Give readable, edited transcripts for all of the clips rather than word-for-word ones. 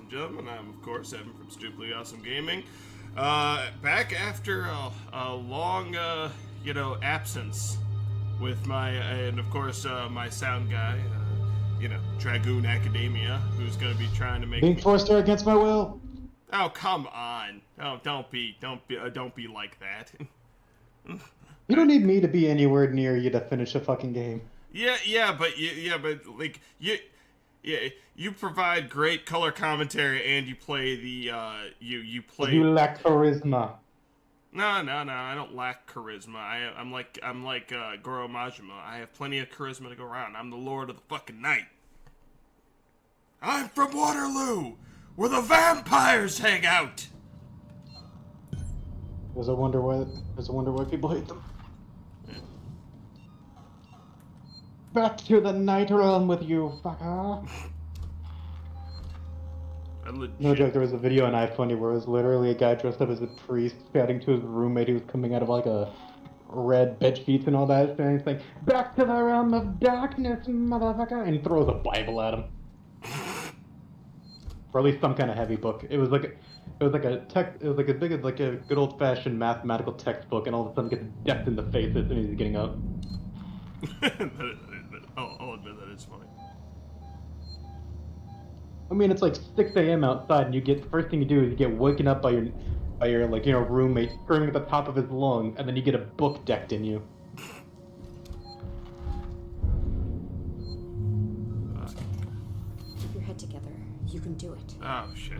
and gentlemen. I'm, of course, Evan from Stupidly Awesome Gaming. Back after a long, absence with my, and of course, my sound guy, Dragoon Academia, who's going to be trying to make being forced there against my will. Oh, come on! Oh, don't be like that. You don't need me to be anywhere near you to finish a fucking game. But you provide great color commentary, and you play the you play. You lack charisma. No, I don't lack charisma. I'm like Goro Majima. I have plenty of charisma to go around. I'm the Lord of the fucking Night. I'm from Waterloo, where the vampires hang out. There's a wonder why people hate them. Yeah. Back to the night realm with you, fucker. No joke, there was a video on iFunny where it was literally a guy dressed up as a priest chatting to his roommate who was coming out of like a red bed sheets and all that, and he's like, "Back to the realm of darkness, motherfucker," and he throws a Bible at him. Or at least some kind of heavy book. It was like a good old fashioned mathematical textbook, and all of a sudden gets decked in the face as soon as he's getting up. I'll admit that it's funny. I mean, it's like 6 a.m. outside, and the first thing you do is you get woken up by your roommate screaming at the top of his lung, and then you get a book decked in you. Keep your head together. You can do it. Oh shit.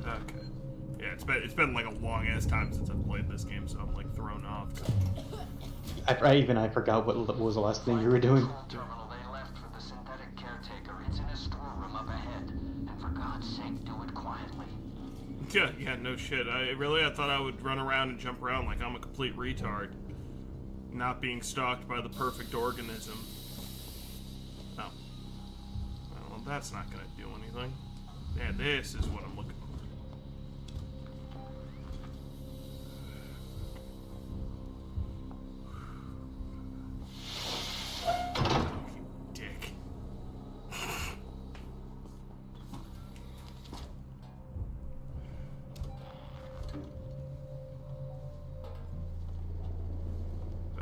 Okay. Yeah, it's been like a long ass time since I've played this game, so I'm like thrown off. I forgot what was the last thing you were doing. Terminal they left for the synthetic caretaker. It's in a storeroom up ahead. And for God's sake, do it quietly. Yeah, no shit. I thought I would run around and jump around like I'm a complete retard. Not being stalked by the perfect organism. Oh. Well, that's not gonna do anything. Yeah, this is what I'm looking for.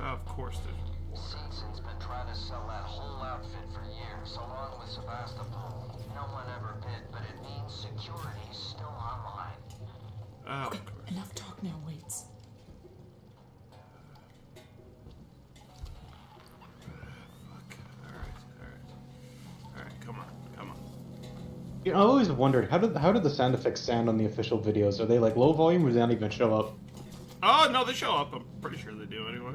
Of course there's... Seatson's been trying to sell that whole outfit for years, along with Sevestapool. No one ever bid, but it means security's still online. Oh, Okay, of course. enough talk now, waits. Fuck. Alright, come on. You know, I always wondered how did the sound effects sound on the official videos? Are they like low volume, or do they not even show up? Oh, no, they show up. I'm pretty sure they do anyway.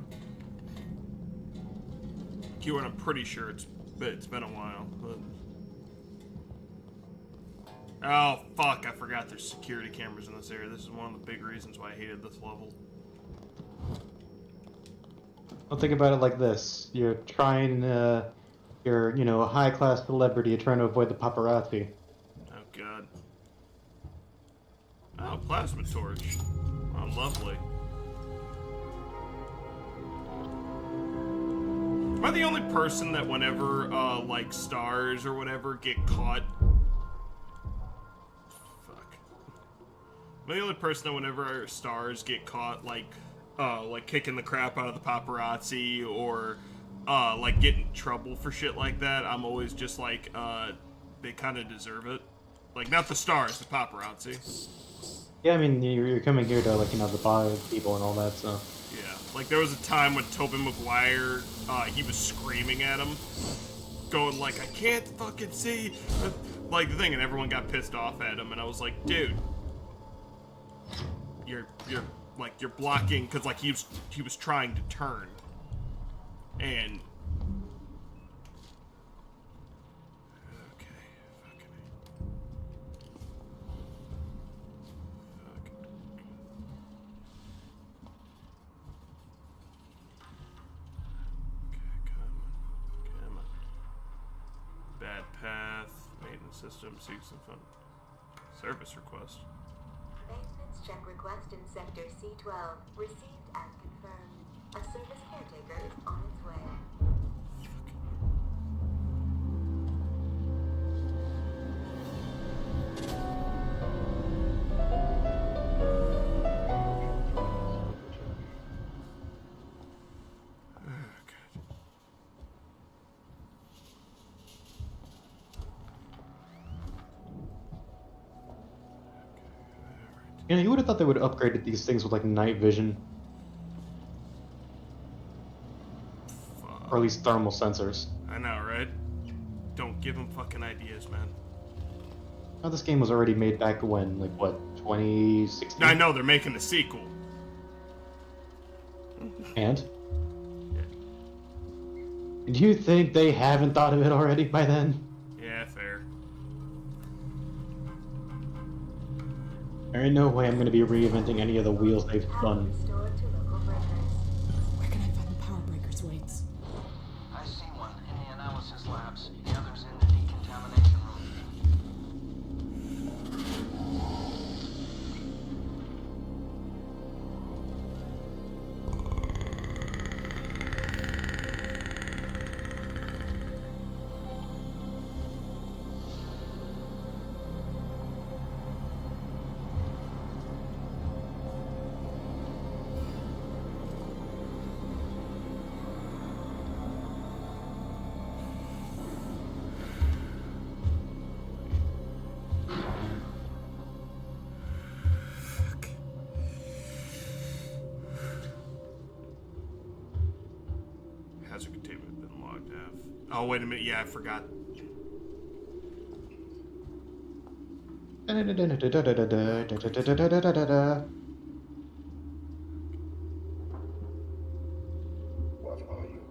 Keyword, I'm pretty sure it's been a while, but... Oh, fuck, I forgot there's security cameras in this area. This is one of the big reasons why I hated this level. I'll think about it like this. You're a high-class celebrity, you're trying to avoid the paparazzi. Oh, God. Oh, plasma torch. Oh, lovely. Am I the only person that whenever, like, stars or whatever get caught... Fuck. Am I the only person that whenever stars get caught, like kicking the crap out of the paparazzi or, like, get in trouble for shit like that, I'm always just like, they kind of deserve it. Like, not the stars, the paparazzi. Yeah, I mean, you're coming here to, like, the bother people and all that stuff. Yeah, like there was a time when Tobey Maguire, he was screaming at him, going like, I can't fucking see, like the thing, and everyone got pissed off at him, and I was like, dude, you're blocking, because like he was trying to turn, and bad path, maintenance system, seeks and fund. Service request. Maintenance check request in sector C12. Received and confirmed. A service caretaker is on its way. You know, you would have thought they would have upgraded these things with like night vision, or at least thermal sensors. I know, right? Don't give them fucking ideas, man. Now, this game was already made back when, like what, 2016? I know they're making the sequel. And? Do you think they haven't thought of it already by then? Yeah, fair. There ain't no way I'm going to be reinventing any of the wheels they've done. Restored to local breakers. Where can I find the power breakers, Waits? I see one in the analysis labs. The other's in the decontamination room. Hazard containment been logged out. Oh, wait a minute. Yeah, I forgot. What are you?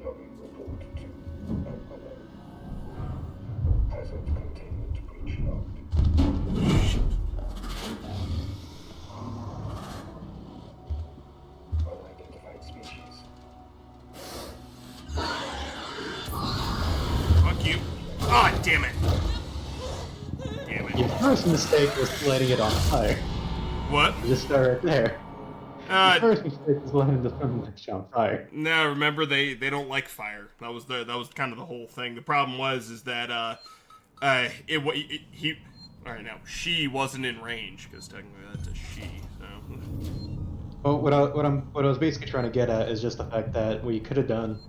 Logging report to alert. Hazard containment breach logged. Unidentified species. Fuck you. Ah, damn it. Damn it. Your first mistake was letting it on fire. What? Just start right there. Your first mistake was letting the sunlight on fire. No, remember they don't like fire. That was kind of the whole thing. The problem is that he. All right, now she wasn't in range because technically that's a she. So. Well, what I was basically trying to get at is just the fact that what you could have done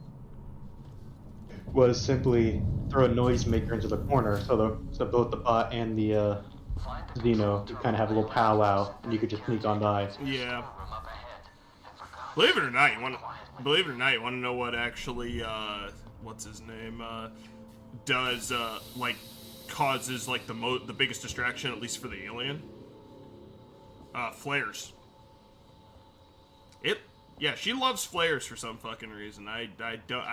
was simply throw a noisemaker into the corner, so both the bot and the Xeno could kind of have a little powwow, and you could just sneak on by. Yeah. Believe it or not, you want to know what actually what's his name does like causes like the biggest distraction, at least for the alien? Flares. Yeah, she loves flares for some fucking reason. I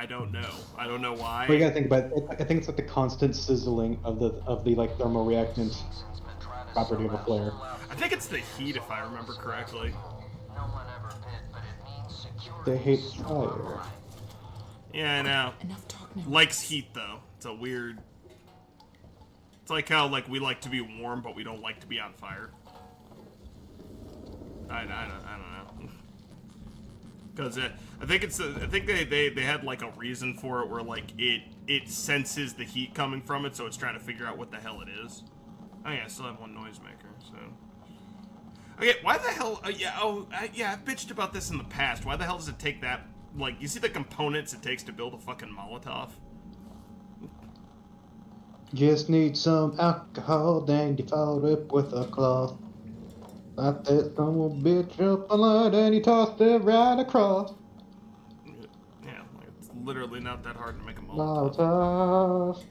don't know. I don't know why. But you gotta think about it. I think it's like the constant sizzling of the like thermoreactant property of a flare. I think it's the heat, if I remember correctly. No one ever bid, but it means security. They hate fire. Yeah, I know. Enough talk now. Likes heat though. It's a weird. It's like how like we like to be warm, but we don't like to be on fire. I don't know. Because I think they had like a reason for it where like it senses the heat coming from it, so it's trying to figure out what the hell it is. Oh yeah, I still have one noisemaker. So okay, why the hell? I've bitched about this in the past. Why the hell does it take that? Like, you see the components it takes to build a fucking Molotov? Just need some alcohol, then you fold it with a cloth. Light that son of a bitch up a light and you tossed it right across. Yeah, like, it's literally not that hard to make a Molotov. Molotov.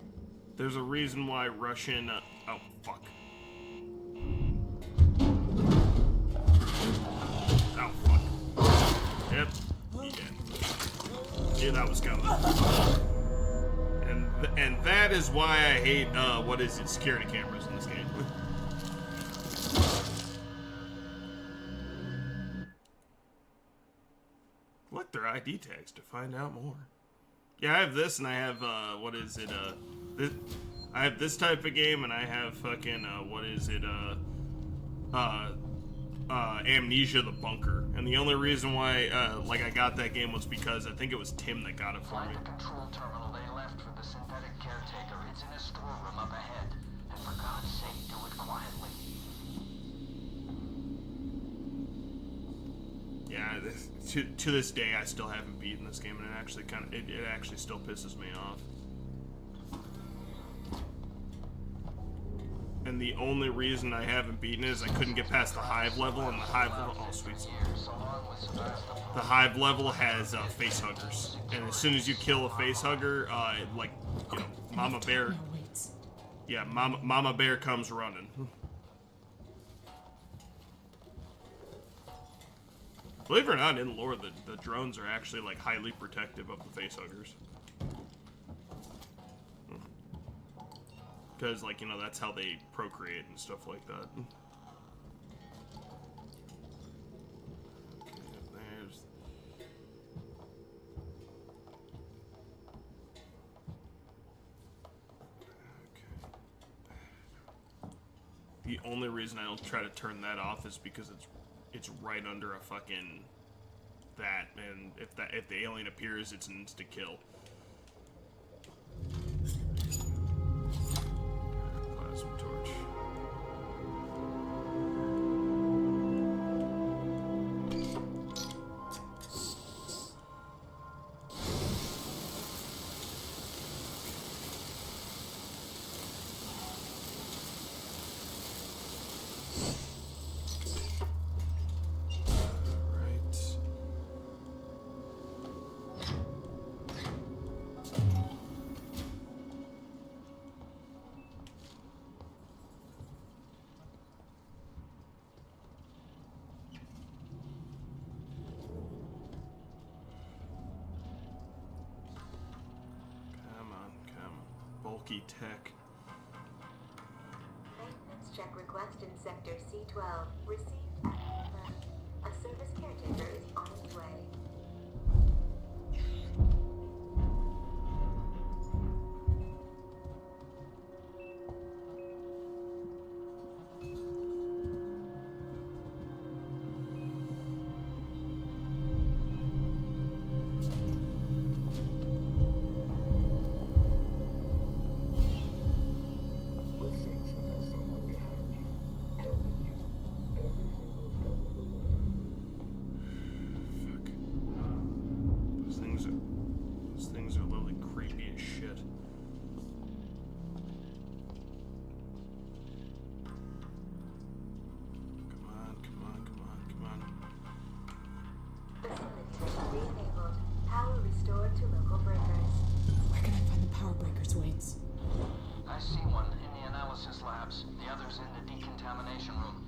There's a reason why Russian. Oh fuck. Oh fuck. Yep. Yeah, that was coming. And that is why I hate security cameras in this game. Look, their ID tags to find out more. Yeah, I have this, and I have I have this type of game, and I have fucking Amnesia: The Bunker. And the only reason why I got that game was because I think it was Tim that got it for me. Find the control terminal they left for the synthetic caretaker. It's in a storeroom up ahead. And for God's sake, do it quietly. Yeah, to this day, I still haven't beaten this game, and it actually it actually still pisses me off. And the only reason I haven't beaten it is I couldn't get past the hive level, and the hive level, oh sweet. The hive level has face huggers, and as soon as you kill a face hugger, like, you know, Mama Bear. Yeah, Mama Bear comes running. Believe it or not, in lore, the drones are actually like highly protective of the face huggers. Because, like, you know, that's how they procreate and stuff like that. Okay, there's... Okay. The only reason I don't try to turn that off is because it's right under a fucking... that, and if the alien appears, it's an insta kill. Plasma torch. Bulky tech. Maintenance check request in Sector C12. Received and confirmed. A service caretaker is on its way. Those things are literally creepy as shit. Come on, come on, come on, come on. Facility re-enabled. Power restored to local breakers. Where can I find the power breakers, Waits? I see one in the analysis labs. The other's in the decontamination room.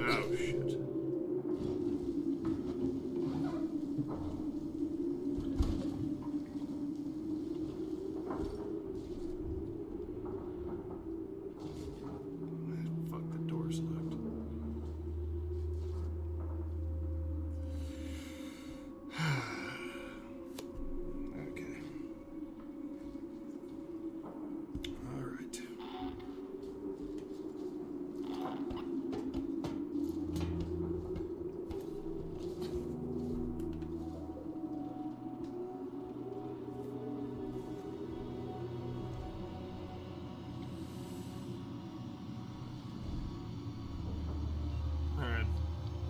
Oh, shit. Fuck, the door's locked. Okay. Alright.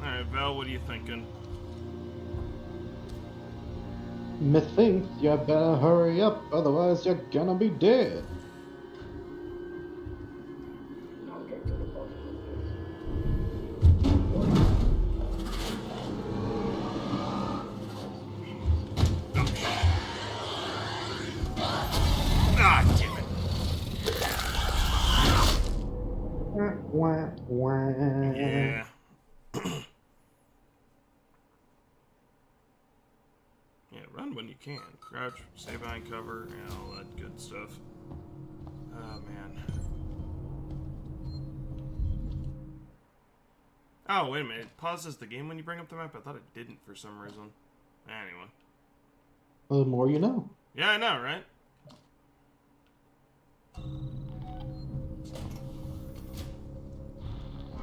Alright, Val, what are you thinking? Methinks you better hurry up, otherwise you're gonna be dead. I'll get to the bottom of this. Ah, damn it. Wah, wah. Yeah. Yeah, run when you can. Crouch, stay behind cover, and all that good stuff. Oh, man. Oh, wait a minute. It pauses the game when you bring up the map? I thought it didn't for some reason. Anyway. Well, the more you know. Yeah, I know, right?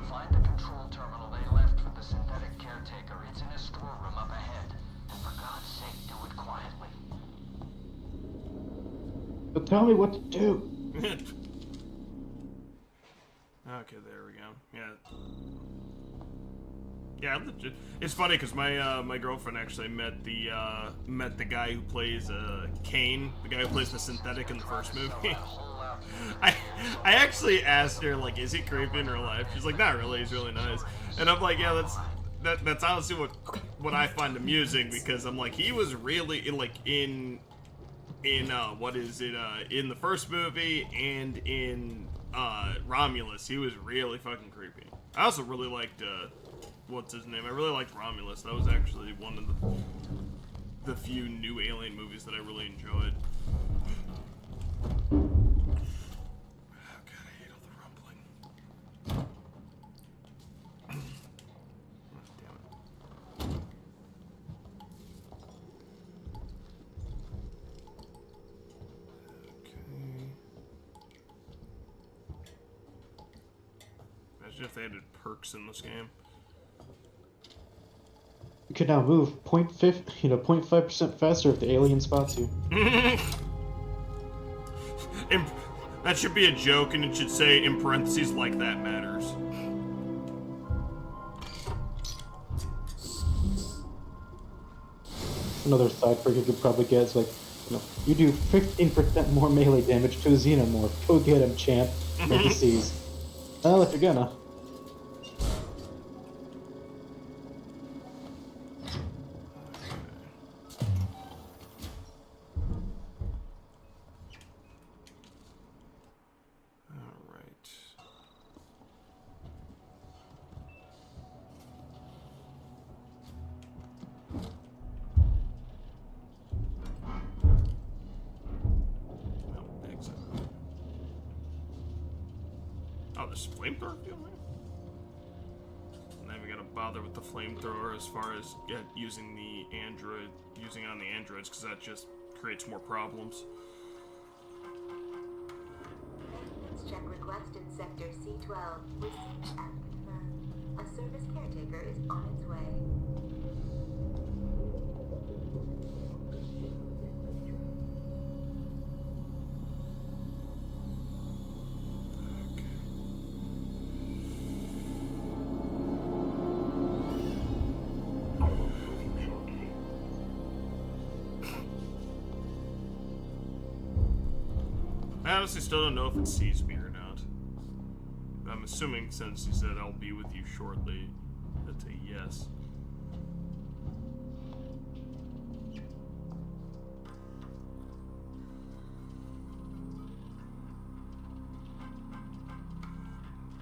Find the control terminal they left for the synthetic caretaker. It's in a storeroom up ahead. And for God's sake, do it quietly. So tell me what to do. Okay, there we go. Yeah. Yeah, legit. It's funny because my girlfriend actually met the guy who plays Kane, the guy who plays the synthetic in the first movie. I actually asked her, like, is he creepy in real life? She's like, not really. He's really nice. And I'm like, yeah, that's honestly what I find amusing, because I'm like, he was really in what is it, in the first movie and in Romulus, he was really fucking creepy. I also really liked what's his name? I really liked Romulus. That was actually one of the few new Alien movies that I really enjoyed. Oh god, I hate all the rumbling. Oh, damn it. Okay. Imagine if they added perks in this game. You could now move 0.5% faster if the alien spots you. That should be a joke, and it should say in parentheses, like that matters. Another side perk you could probably get is like, you do 15% more melee damage to a Xenomorph. Go get him, champ. Parentheses. Well, if you're gonna. Oh, there's flamethrower fuel here? And then we gotta bother with the flamethrower as far as using it on the androids, because that just creates more problems. Maintenance check request in Sector C12. Received and confirmed. A service caretaker is on its way. I honestly still don't know if it sees me or not. I'm assuming since he said I'll be with you shortly, that's a yes.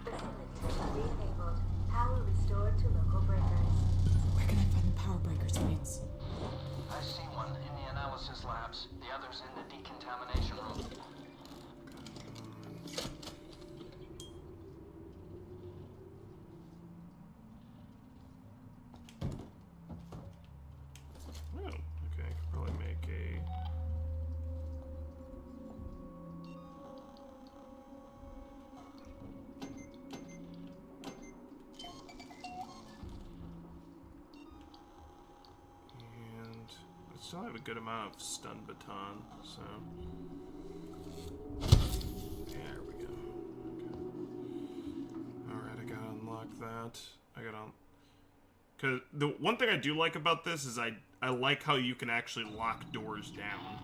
Facility re-enabled. Power restored to local breakers. Where can I find the power breakers, Wings? I see one in the analysis labs. The other's in the decontamination room. Oh, okay. I could probably make a... And I still have a good amount of stun baton, so... There we go. Okay. Alright, I gotta unlock that. I gotta... Because the one thing I do like about this is I like how you can actually lock doors down.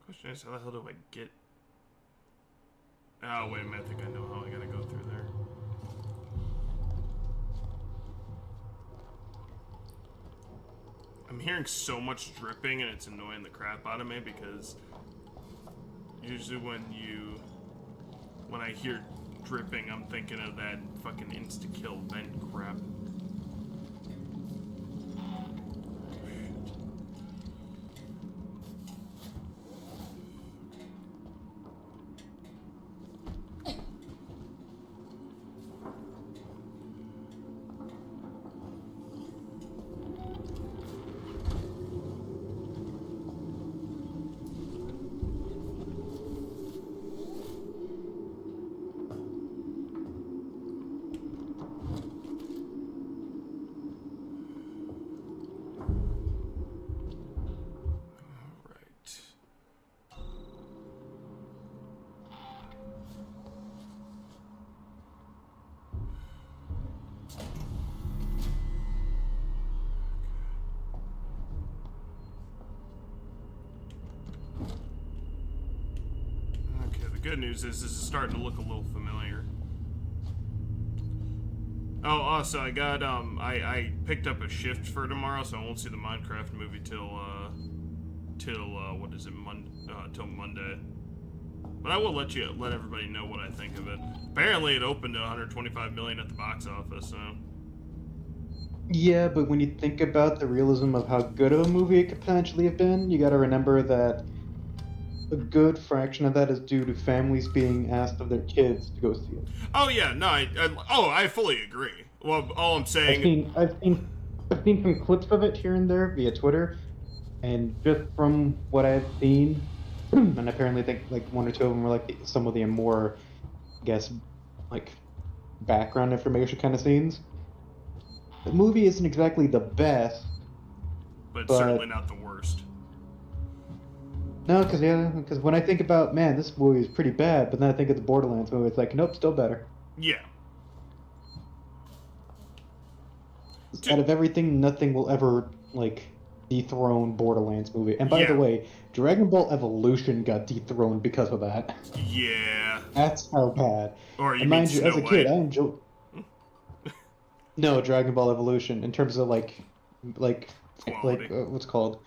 Question is, how the hell do I get... Oh, wait a minute, I think I know how I gotta go through there. I'm hearing so much dripping and it's annoying the crap out of me because usually when I hear dripping, I'm thinking of that fucking insta-kill vent crap. the good news is this is starting to look a little familiar. Oh, also, I got, I picked up a shift for tomorrow, so I won't see the Minecraft movie till what is it, till Monday. But I will let everybody know what I think of it. Apparently, it opened to 125 million at the box office, so... Yeah, but when you think about the realism of how good of a movie it could potentially have been, you gotta remember that a good fraction of that is due to families being asked of their kids to go see it. Oh yeah, no, I fully agree. Well, all I'm saying... I've seen some clips of it here and there via Twitter, and just from what I've seen, and I apparently think like one or two of them were like some of the more, I guess, like background information kind of scenes. The movie isn't exactly the best, but certainly not the worst. No, because when I think about, man, this movie is pretty bad, but then I think of the Borderlands movie, it's like, nope, still better. Yeah. Out of everything, nothing will ever, like, dethrone Borderlands movie. And by the way, Dragon Ball Evolution got dethroned because of that. Yeah. That's how bad. Or you and mean mind you, Snow as a White. kid, I enjoyed... No, Dragon Ball Evolution, in terms of, like what's it called?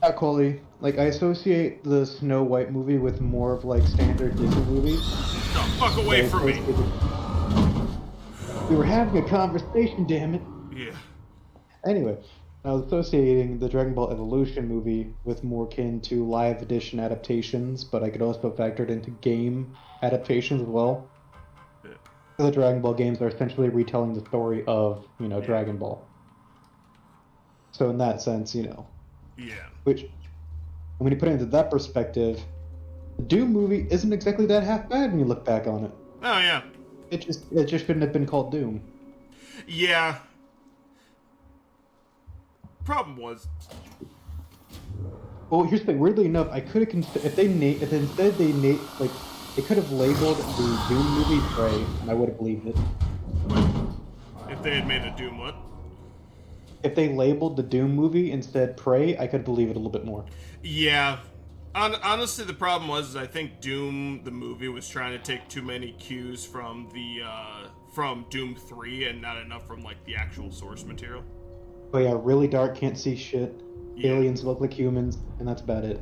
Not quality. Like, I associate the Snow White movie with more of, like, standard Disney movies. No, fuck away from me! We were having a conversation, damn it! Yeah. Anyway, I was associating the Dragon Ball Evolution movie with more akin to live edition adaptations, but I could also factor it into game adaptations as well. Yeah. The Dragon Ball games are essentially retelling the story of, Dragon Ball. So in that sense, Yeah. Which, when you put it into that perspective, the Doom movie isn't exactly that half bad when you look back on it. Oh, yeah. It just shouldn't have been called Doom. Yeah. Problem was... Well, here's the thing. Weirdly enough, I could have if instead they could have labeled the Doom movie Prey, and I would have believed it. If they had made a Doom what? If they labeled the Doom movie instead Prey, I could believe it a little bit more. Yeah. Honestly, the problem was I think Doom, the movie, was trying to take too many cues from from Doom 3 and not enough from, like, the actual source material. But yeah, really dark, can't see shit. Yeah. Aliens look like humans, and that's about it.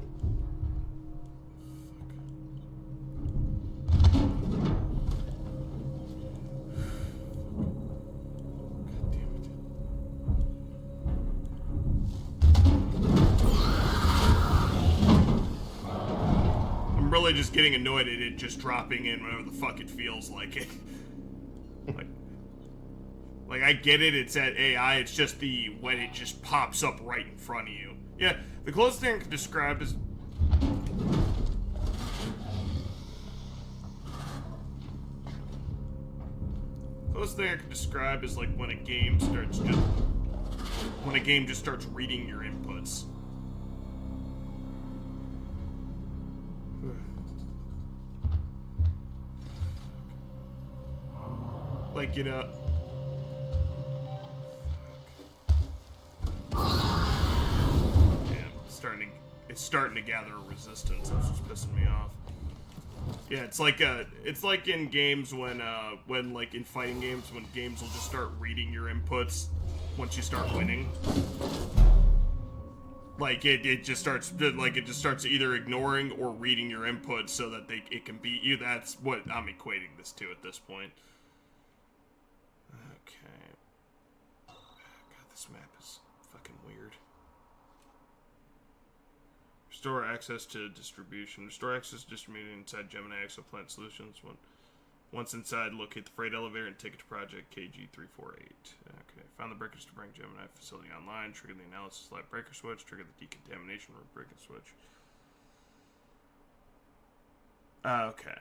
I'm really just getting annoyed at it just dropping in whenever the fuck it feels like it. Like, I get it, it's at AI, it's just when it just pops up right in front of you. Yeah, the closest thing I can describe is... Closest thing I can describe is like when a game just starts reading your inputs. Like, it's starting to gather a resistance. That's what's pissing me off. Yeah, it's like in games when like in fighting games when games will just start reading your inputs once you start winning. Like it just starts either ignoring or reading your inputs so that it can beat you. That's what I'm equating this to at this point. Okay. God, this map is fucking weird. Restore access to distribution. Restore access to distribution inside Gemini Exoplanet Solutions. Once inside, locate the freight elevator and take it to Project KG348. Okay. Found the breakers to bring Gemini facility online. Trigger the analysis lab breaker switch. Trigger the decontamination room breaker switch. Okay.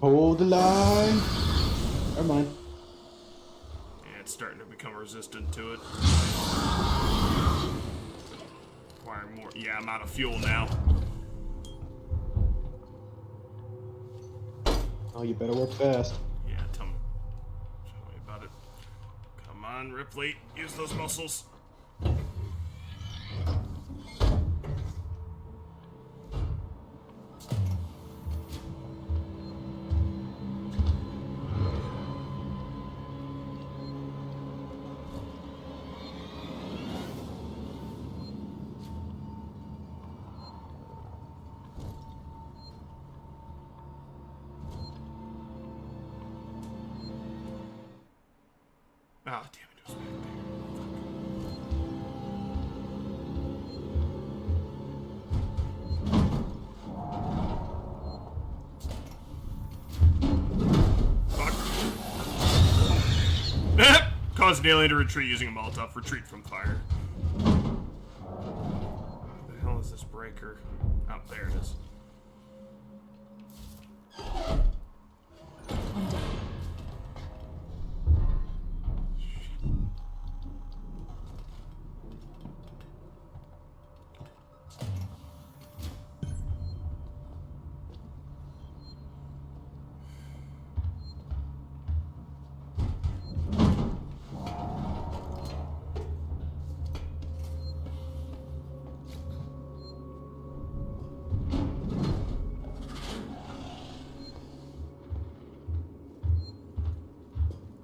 Hold the line. Never mind. Yeah, it's starting to become resistant to it. Yeah, I'm out of fuel now. Oh, you better work fast. Yeah, tell me about it. Come on, Ripley. Use those muscles. Oh, damn it, it was back there. Fuck. Cause an alien to retreat using a Molotov. Retreat from fire. What the hell is this breaker? Oh, there it is. One down.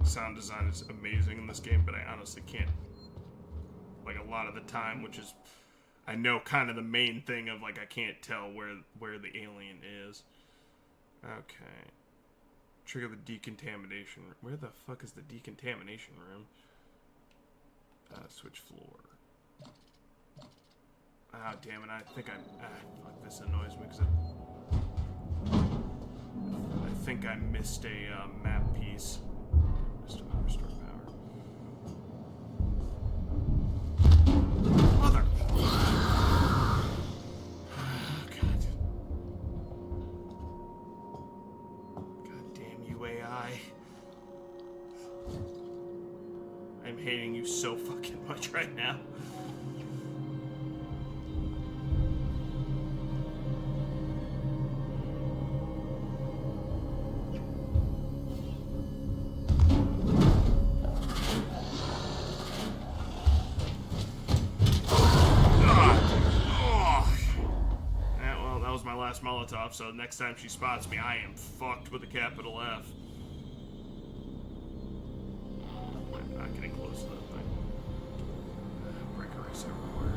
Sound design is amazing in this game, but I honestly can't, like, a lot of the time, which is, I know kind of the main thing of, like, I can't tell where the alien is. Okay. Trigger the decontamination room. Where the fuck is the decontamination room? Switch floor. Ah, damn it, I think fuck, this annoys me, because I think I missed a, map piece. Restore power. Mother. Oh, God. God damn you, AI. I'm hating you so fucking much right now. Molotov, so next time she spots me, I am fucked with a capital F. I'm not getting close to that thing. Break erase everywhere.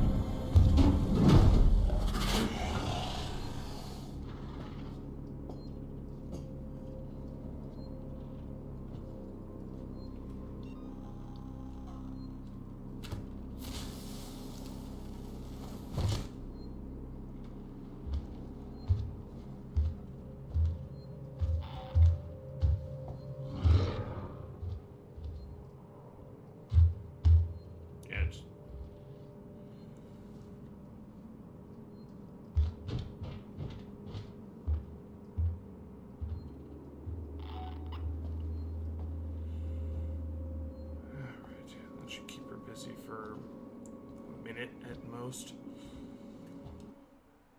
For a minute at most.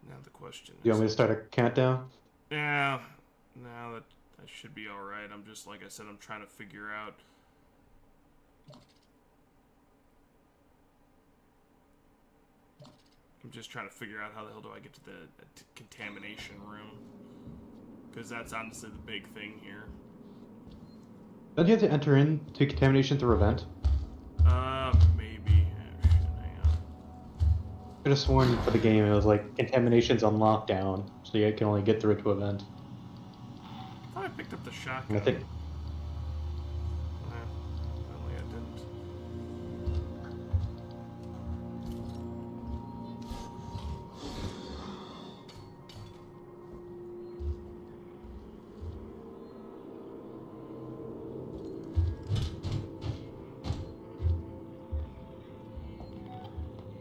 Now the question is... You want me to start a countdown? Yeah, no, that should be alright. I'm just, like I said, I'm trying to figure out... I'm just trying to figure out how the hell do I get to the contamination room. Because that's honestly the big thing here. Don't you have to enter into contamination through a vent? Maybe. Oh, shit, hang on. I could have sworn for the game it was like contamination's on lockdown, so you can only get through it to a vent. I thought I picked up the shotgun. I think. Apparently I didn't.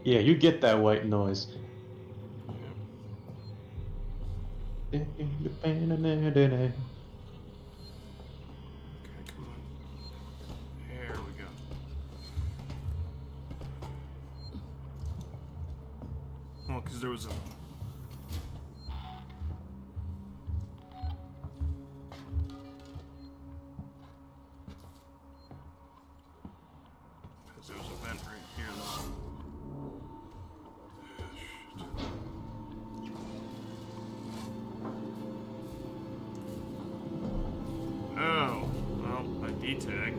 Yeah, you get that white noise. Okay, come on. There we go. because there was a... Because there was a vent right here, though. Oh, well, ID tag.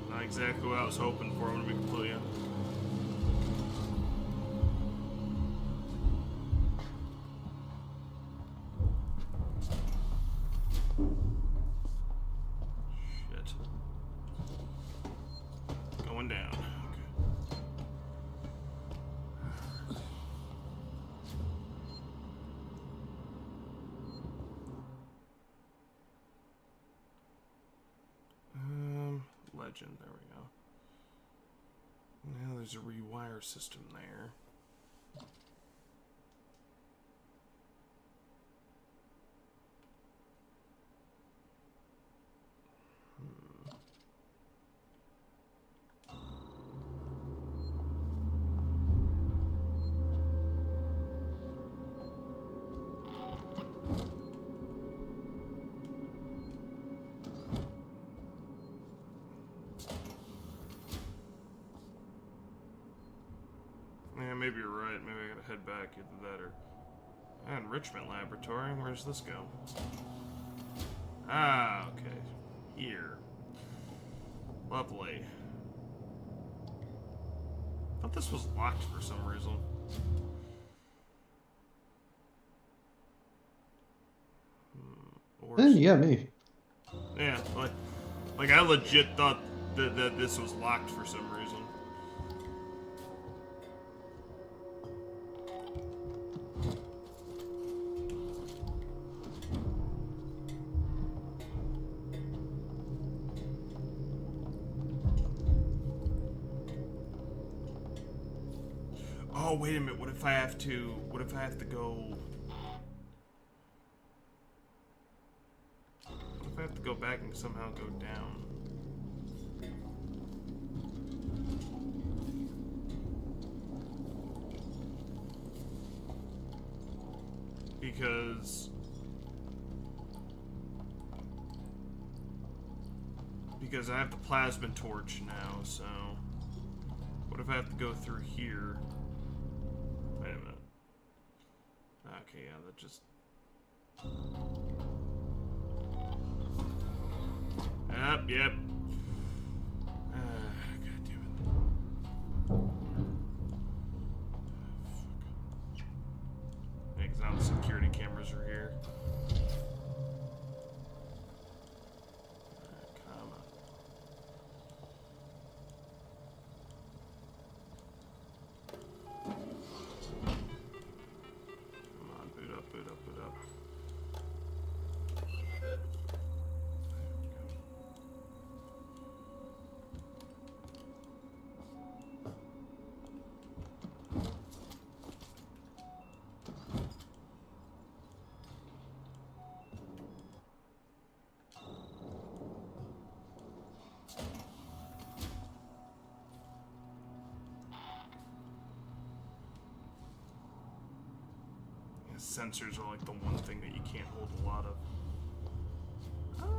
Not exactly what I was hoping for, I'm gonna be completely honest. Shit. Going down. Okay. Legend, there we go. Now there's a rewire system there. Yeah, maybe you're right. Maybe I gotta head back, either that or... enrichment laboratory. Where's this go? Ah, okay. Here. Lovely. I thought this was locked for some reason. Or... Yeah, me. Yeah, like I legit thought that this was locked for some reason. Oh, wait a minute. What if I have to go... What if I have to go back and somehow go down? Because I have the plasma torch now, so... What if I have to go through here? Wait a minute. Okay, yeah, that just... Yep. God damn it. Yeah, 'cause now the security cameras are here. Come on. Come on, boot up. Sensors are like the one thing that you can't hold a lot of. Okay.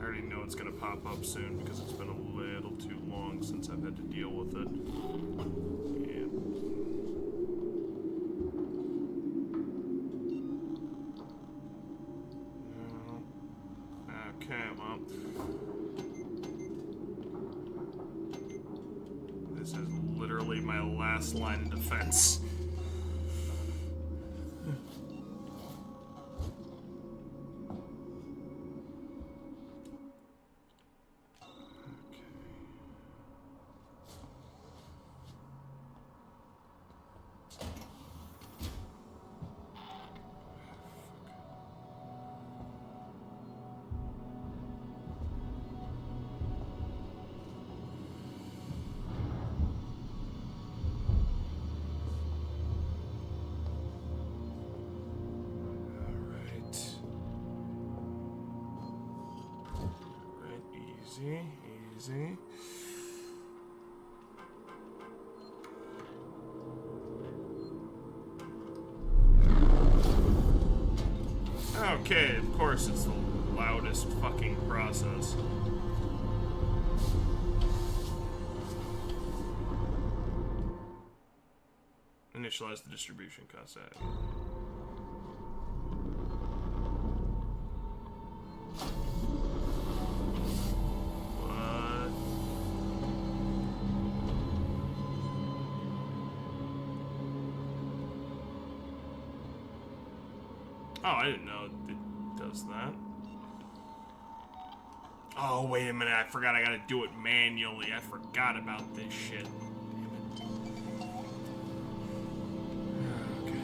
I already know it's gonna pop up soon because it's been a little too long since I've had to deal with it. And Okay, well. This is literally my last line of defense. Easy, easy. Okay, of course it's the loudest fucking process. Initialize the distribution concept. Oh, I didn't know it does that. Oh, wait a minute. I forgot I gotta do it manually. I forgot about this shit. Damn it. Okay,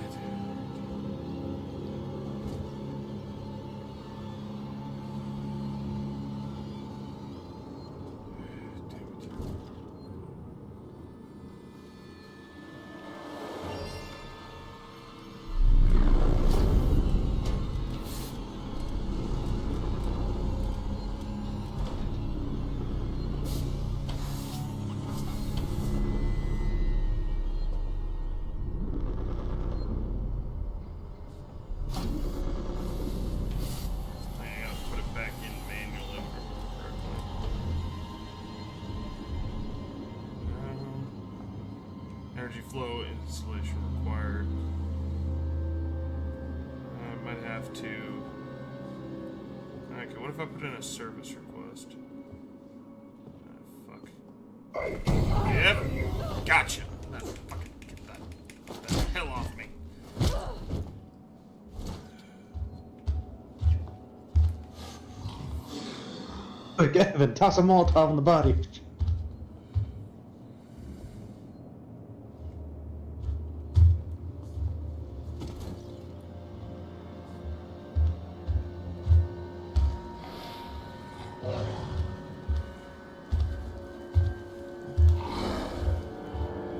energy flow installation required. I might have to. Okay, what if I put in a service request? Fuck. Yep. Gotcha. Fucking get the hell off me. Gavin, toss a Molotov on the body.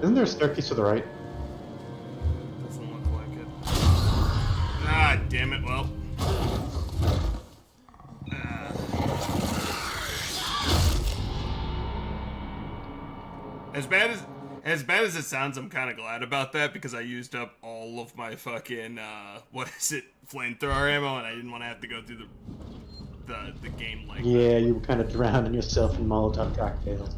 Isn't there a staircase to the right? Doesn't look like it. Ah, damn it. Well. As bad as it sounds, I'm kind of glad about that because I used up all of my fucking flamethrower ammo, and I didn't want to have to go through the game like Yeah, that. you were kind of drowning yourself in Molotov cocktails.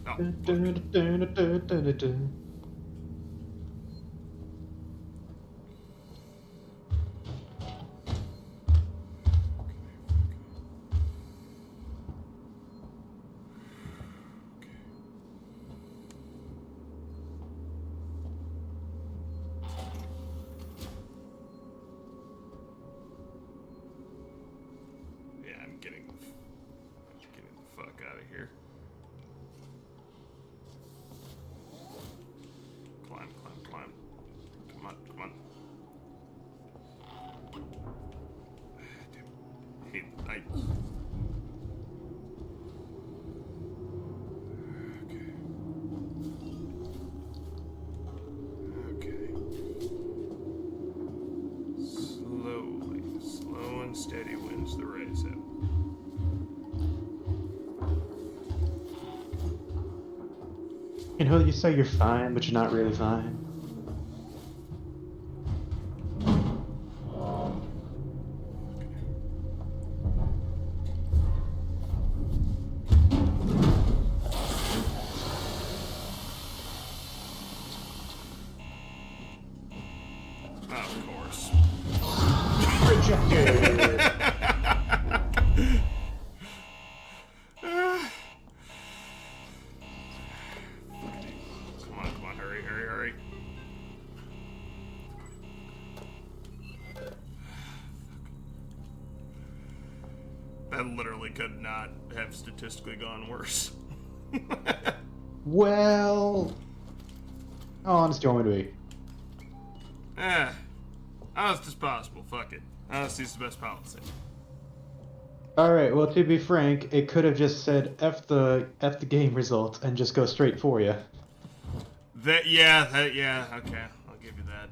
Oh, I'm getting the fuck out of here. Climb. Come on. Damn. Hey, Okay. Slow and steady wins the race out. You know, you say you're fine, but you're not really fine. That literally could not have statistically gone worse. Well, how honest do you want me to be? Honest as possible. Fuck it. Honesty is the best policy. Alright, well, to be frank, it could have just said F the game results and just go straight for you. Yeah, okay. I'll give you that.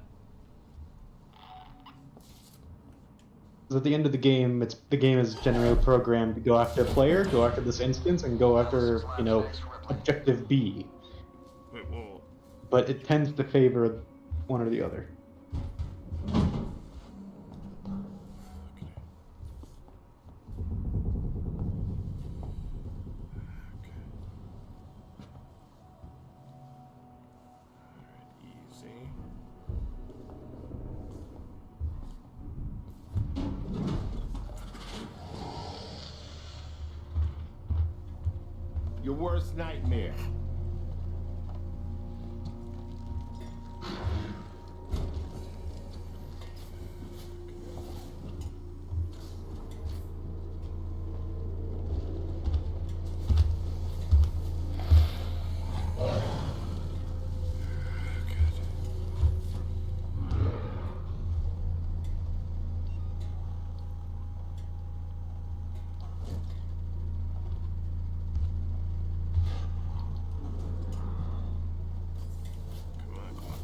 Because at the end of the game, the game is generally programmed to go after a player, go after this instance, and go after, you know, objective B. Wait, whoa. But it tends to favor one or the other. Your worst nightmare.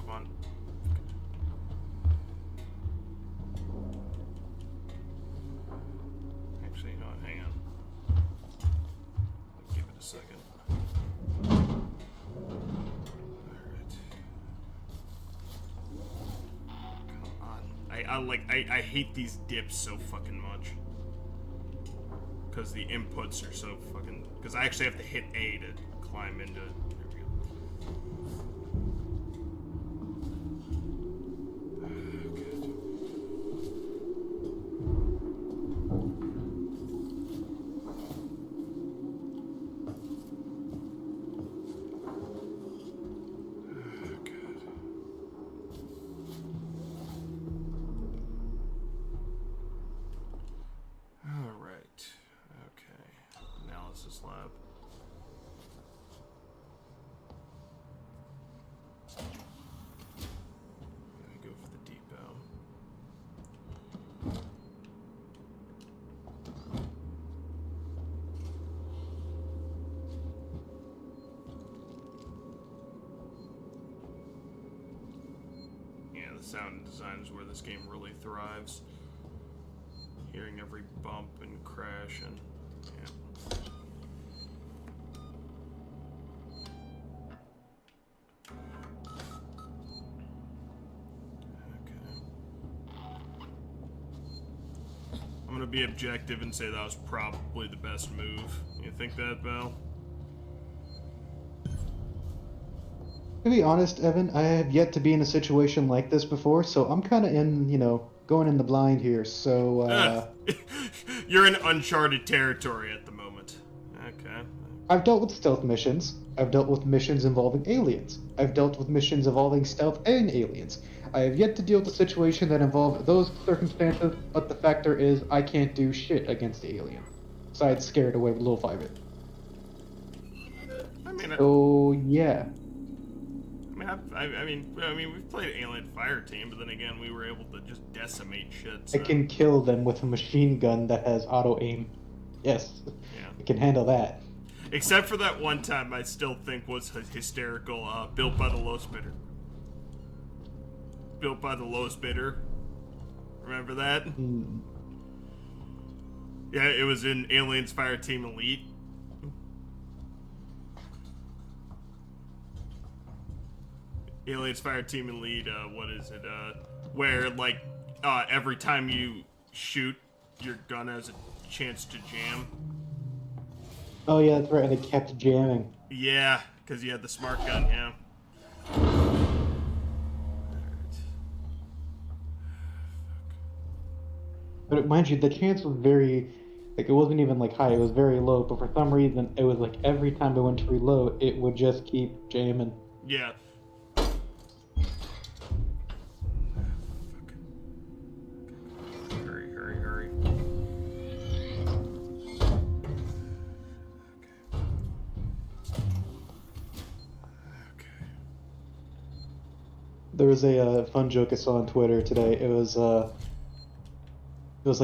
Come on. Actually, no, hang on. Give it a second. Alright. Come on. I hate these dips so fucking much. Because the inputs are so fucking... Because I actually have to hit A to climb into... There we go. Lab. Go for the depot. Yeah, the sound design is where this game really thrives. Hearing every bump and crash and yeah. I'm gonna be objective and say that was probably the best move. You think that, Val? To be honest, Evan, I have yet to be in a situation like this before, so I'm kind of in, you know, going in the blind here, so, You're in uncharted territory at the moment. Okay. I've dealt with stealth missions. I've dealt with missions involving aliens. I've dealt with missions involving stealth and aliens. I have yet to deal with a situation that involved those circumstances, but the factor is I can't do shit against the alien. Besides scared away with Lil 5-It. I mean, So, yeah. I mean, we've played Alien Fireteam, but then again, we were able to just decimate shit. So. I can kill them with a machine gun that has auto-aim. Yes. Yeah. I can handle that. Except for that one time I still think was hysterical, built by the lowest bidder. Built by the lowest bidder. Remember that? Mm. Yeah, it was in Aliens Fireteam Elite. Aliens Fireteam Elite, what is it? Where, like, every time you shoot, your gun has a chance to jam. Oh yeah, that's right, and it kept jamming. Yeah, because you had the smart gun, yeah. But mind you, the chance was very, like, it wasn't even, like, high, it was very low, but for some reason, it was, like, every time I went to reload, it would just keep jamming. Yeah. Hurry. There was a fun joke I saw on Twitter today. It was like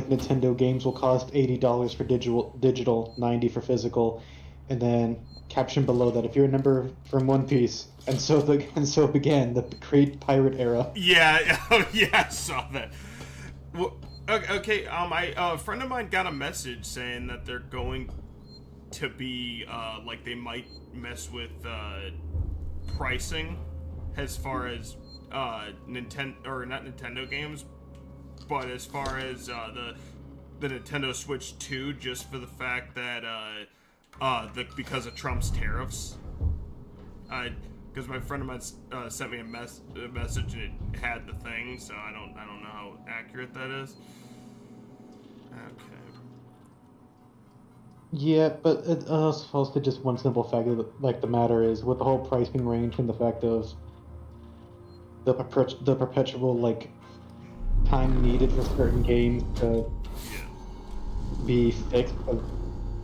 Nintendo games will cost $80 for digital, 90 for physical, and then caption below that if you're a member from One Piece, and so began the great pirate era. Yeah, oh, yeah, I saw that. Well, okay, a friend of mine got a message saying that they're going to be, like, they might mess with, pricing as far as, not Nintendo games, but as far as, the Nintendo Switch 2, just for the fact that, because of Trump's tariffs. Because my friend of mine sent me a message and it had the thing, so I don't know how accurate that is. Okay. Yeah, but it's also just one simple fact of the matter is with the whole pricing range and the fact of the perpetual like time needed for certain games to be fixed.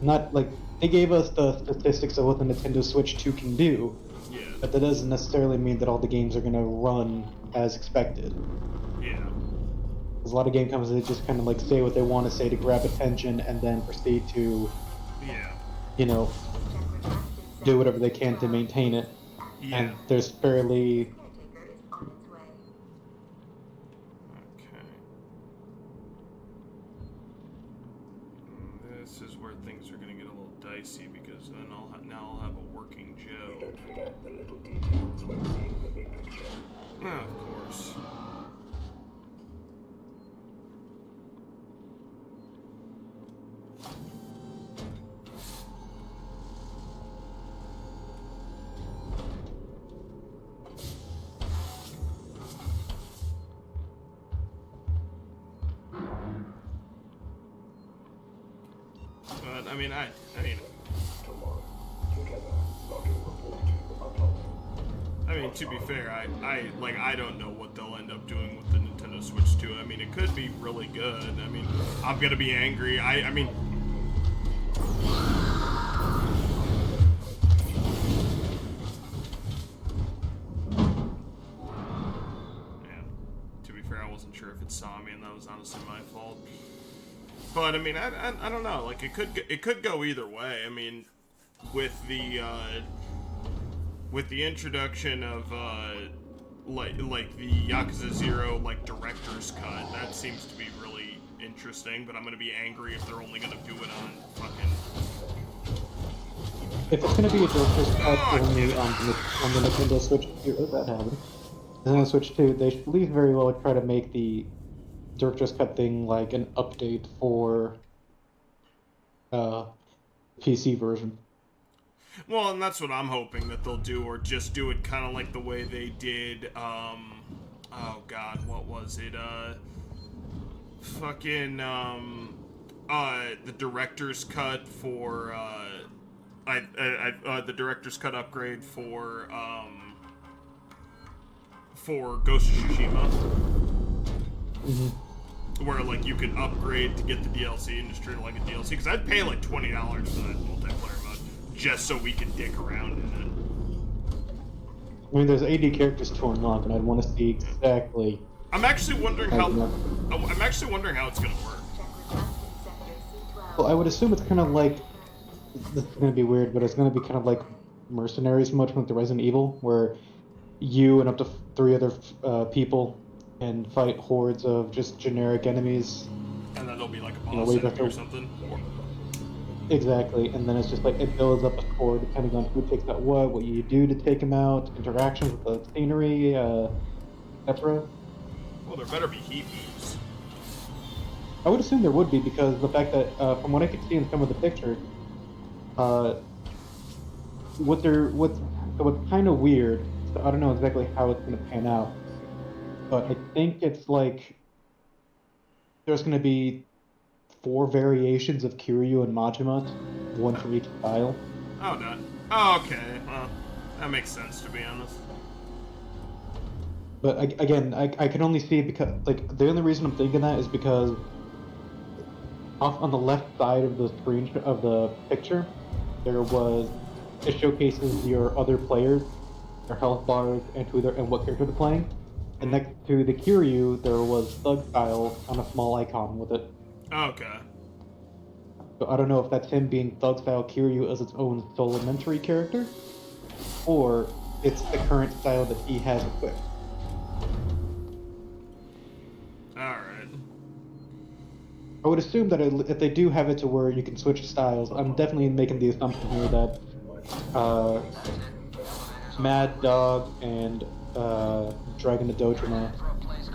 Not like they gave us the statistics of what the Nintendo Switch 2 can do, but that doesn't necessarily mean that all the games are going to run as expected. Yeah. There's a lot of game companies that just kind of like say what they want to say to grab attention and then proceed to, you know, do whatever they can to maintain it. Yeah. And there's fairly... Okay. This is where things are going to get a little dicey because then I'll have a working Joe. Don't forget the little details when seeing the big picture. Of course. But I mean, I mean, to be fair, I don't know what they'll end up doing with the Nintendo Switch 2. I mean, it could be really good. I mean, I'm gonna be angry. I mean, yeah. To be fair, I wasn't sure if it saw me, and that was honestly my fault. But I mean, I don't know. Like, it could go either way. I mean, with the introduction of like the Yakuza 0 like director's cut, that seems to be really interesting. But I'm gonna be angry if they're only gonna do it on fucking. If it's gonna be a director's cut only on the Nintendo Switch 2, that happened. Nintendo Switch 2, they should at least very well try to make the director's cut thing like an update for PC version. Well, and that's what I'm hoping that they'll do, or just do it kind of like the way they did, oh god, what was it, the director's cut for, the director's cut upgrade for Ghost of Tsushima. Mm-hmm. Where, like, you can upgrade to get the DLC and just treat it like a DLC, because I'd pay, like, $20 for that multiplayer mode, just so we can dick around in it. I mean, there's 80 characters to unlock, and I'd want to see exactly... I'm actually wondering how it's gonna work. Well, I would assume it's kind of like... This is gonna be weird, but it's gonna be kind of like Mercenaries, much like the Resident Evil, where you and up to 3 other people and fight hordes of just generic enemies. And then there'll be like a boss enemy or something. Exactly, and then it's just like it builds up a score depending on who takes out what you do to take them out, interactions with the scenery, etc. Well, there better be heat moves. I would assume there would be because the fact that, from what I could see in some of the pictures, what's kind of weird. So I don't know exactly how it's going to pan out. But I think it's like there's going to be 4 variations of Kiryu and Majima, 1 for each style. Oh, no. Oh, okay. Well, that makes sense, to be honest. But again, I can only see it because, like, the only reason I'm thinking that is because off on the left side of the screen of the picture, it showcases your other players, their health bars, and what character they're playing. And next to the Kiryu, there was Thug Style on a small icon with it. Okay. So I don't know if that's him being Thug Style Kiryu as its own supplementary character, or it's the current style that he has equipped. Alright. I would assume that if they do have it to where you can switch styles, I'm definitely making the assumption here that Mad Dog and Dragon the Dojima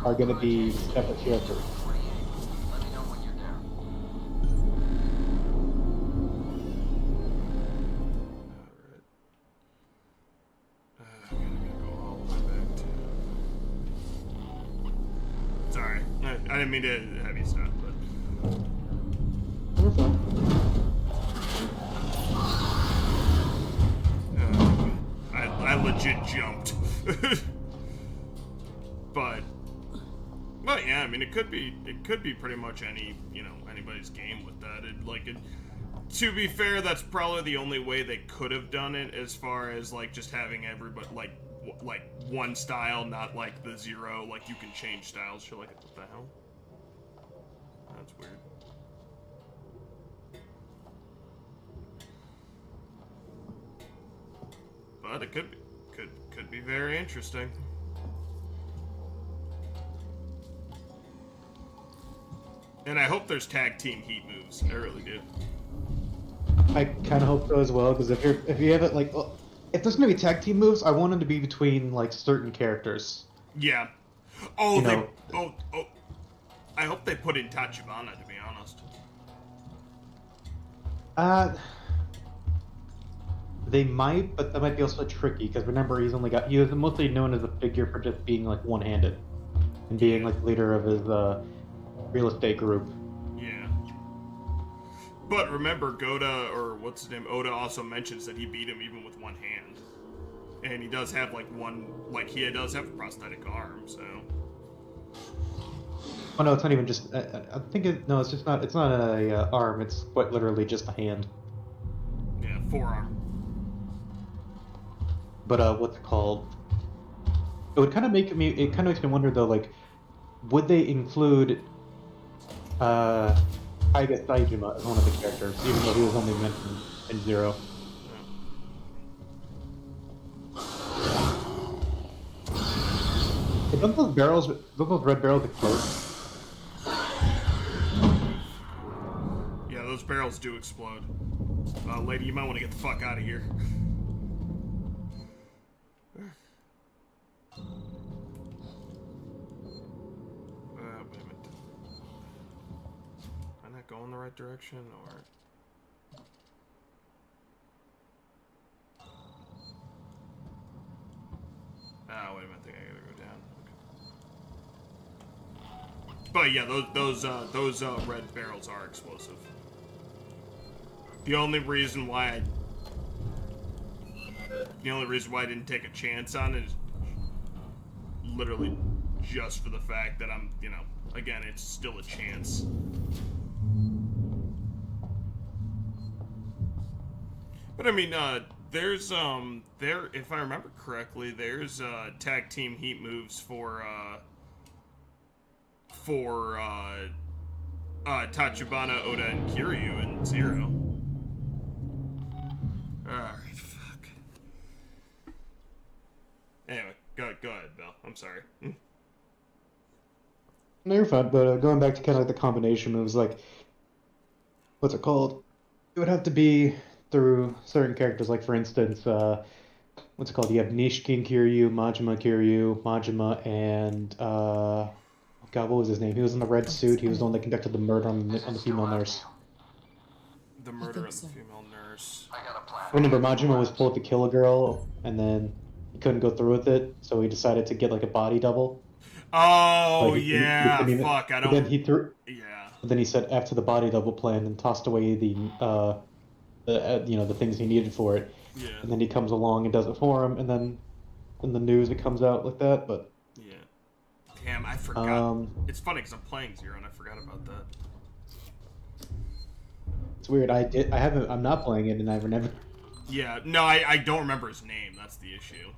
are going to be separate characters. Let me know when you're there. Alright. I'm gonna go all the way back to... Sorry. I didn't mean to have you stop, but... You're fine. I legit jumped. But yeah, I mean it could be pretty much anybody's game with that. To be fair, that's probably the only way they could have done it, as far as like just having everybody like one style, not like the zero, like you can change styles. You're like, what the hell? That's weird. But it could be very interesting. And I hope there's tag team heat moves. I really do. I kind of hope so as well, because if you have it like, if there's gonna be tag team moves, I want them to be between like certain characters. Yeah. Oh, You they. know. Oh. I hope they put in Tachibana, to be honest. They might, but that might be also tricky, because remember, he was mostly known as a figure for just being like one-handed and being like leader of his real estate group. Yeah. But remember, Oda also mentions that he beat him even with one hand. And he does have he does have a prosthetic arm, so. Oh no, it's not even just. I think it's just not. It's not a arm. It's quite literally just a hand. Yeah, forearm. But what's it called? It kind of makes me wonder though, like, would they include Taiga Saijima as one of the characters, even though he was only mentioned in Zero? Hey, don't those red barrels explode? Yeah, those barrels do explode. Lady, you might want to get the fuck out of here. Wait a minute. Am I not going the right direction, or... Oh, wait a minute, I think I gotta go down. Okay. But yeah, those red barrels are explosive. The only reason why I didn't take a chance on it is literally just for the fact that I'm, again, it's still a chance. But I mean, there's if I remember correctly, there's tag team heat moves for Tachibana, Oda, and Kiryu in Zero. Alright, fuck. Anyway, go ahead, Bill. I'm sorry. No, you're fine. But going back to kind of like the combination moves, like, what's it called? It would have to be through certain characters, like for instance, what's it called? You have Nishkin Kiryu, Majima, and God, what was his name? He was in the red suit. He was the one that conducted the murder on the female nurse. The murder of the female nurse. I got a plan. Remember, Majima was supposed to kill a girl, and then he couldn't go through with it, so he decided to get like a body double. Oh, Like, yeah, he fuck, I don't... Then he threw... Yeah. Then he said F to the body double plan and tossed away the things he needed for it. Yeah. And then he comes along and does it for him, and then in the news it comes out like that, but... Yeah. Damn, I forgot. It's funny, because I'm playing Zero, and I forgot about that. It's weird, I'm not playing it, and I remember... Yeah, no, I don't remember his name, that's the issue.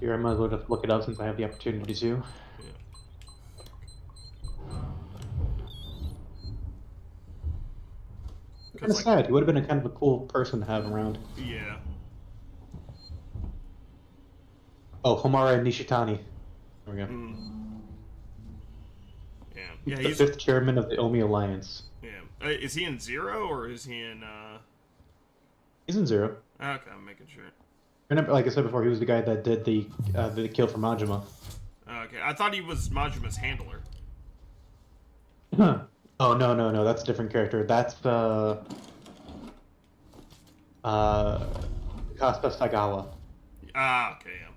Here, I might as well just look it up since I have the opportunity to. Kind of sad. He would have been a kind of a cool person to have around. Yeah. Oh, Homara Nishitani. There we go. Yeah. Yeah, The he's 5th chairman of the Omi Alliance. Yeah. Is he in Zero or is he in? He's in Zero. Okay, I'm making sure. Remember, like I said before, he was the guy that did the kill for Majima. Okay, I thought he was Majima's handler. Oh no, that's a different character. That's Kasta Sagawa. Ah, okay, yeah.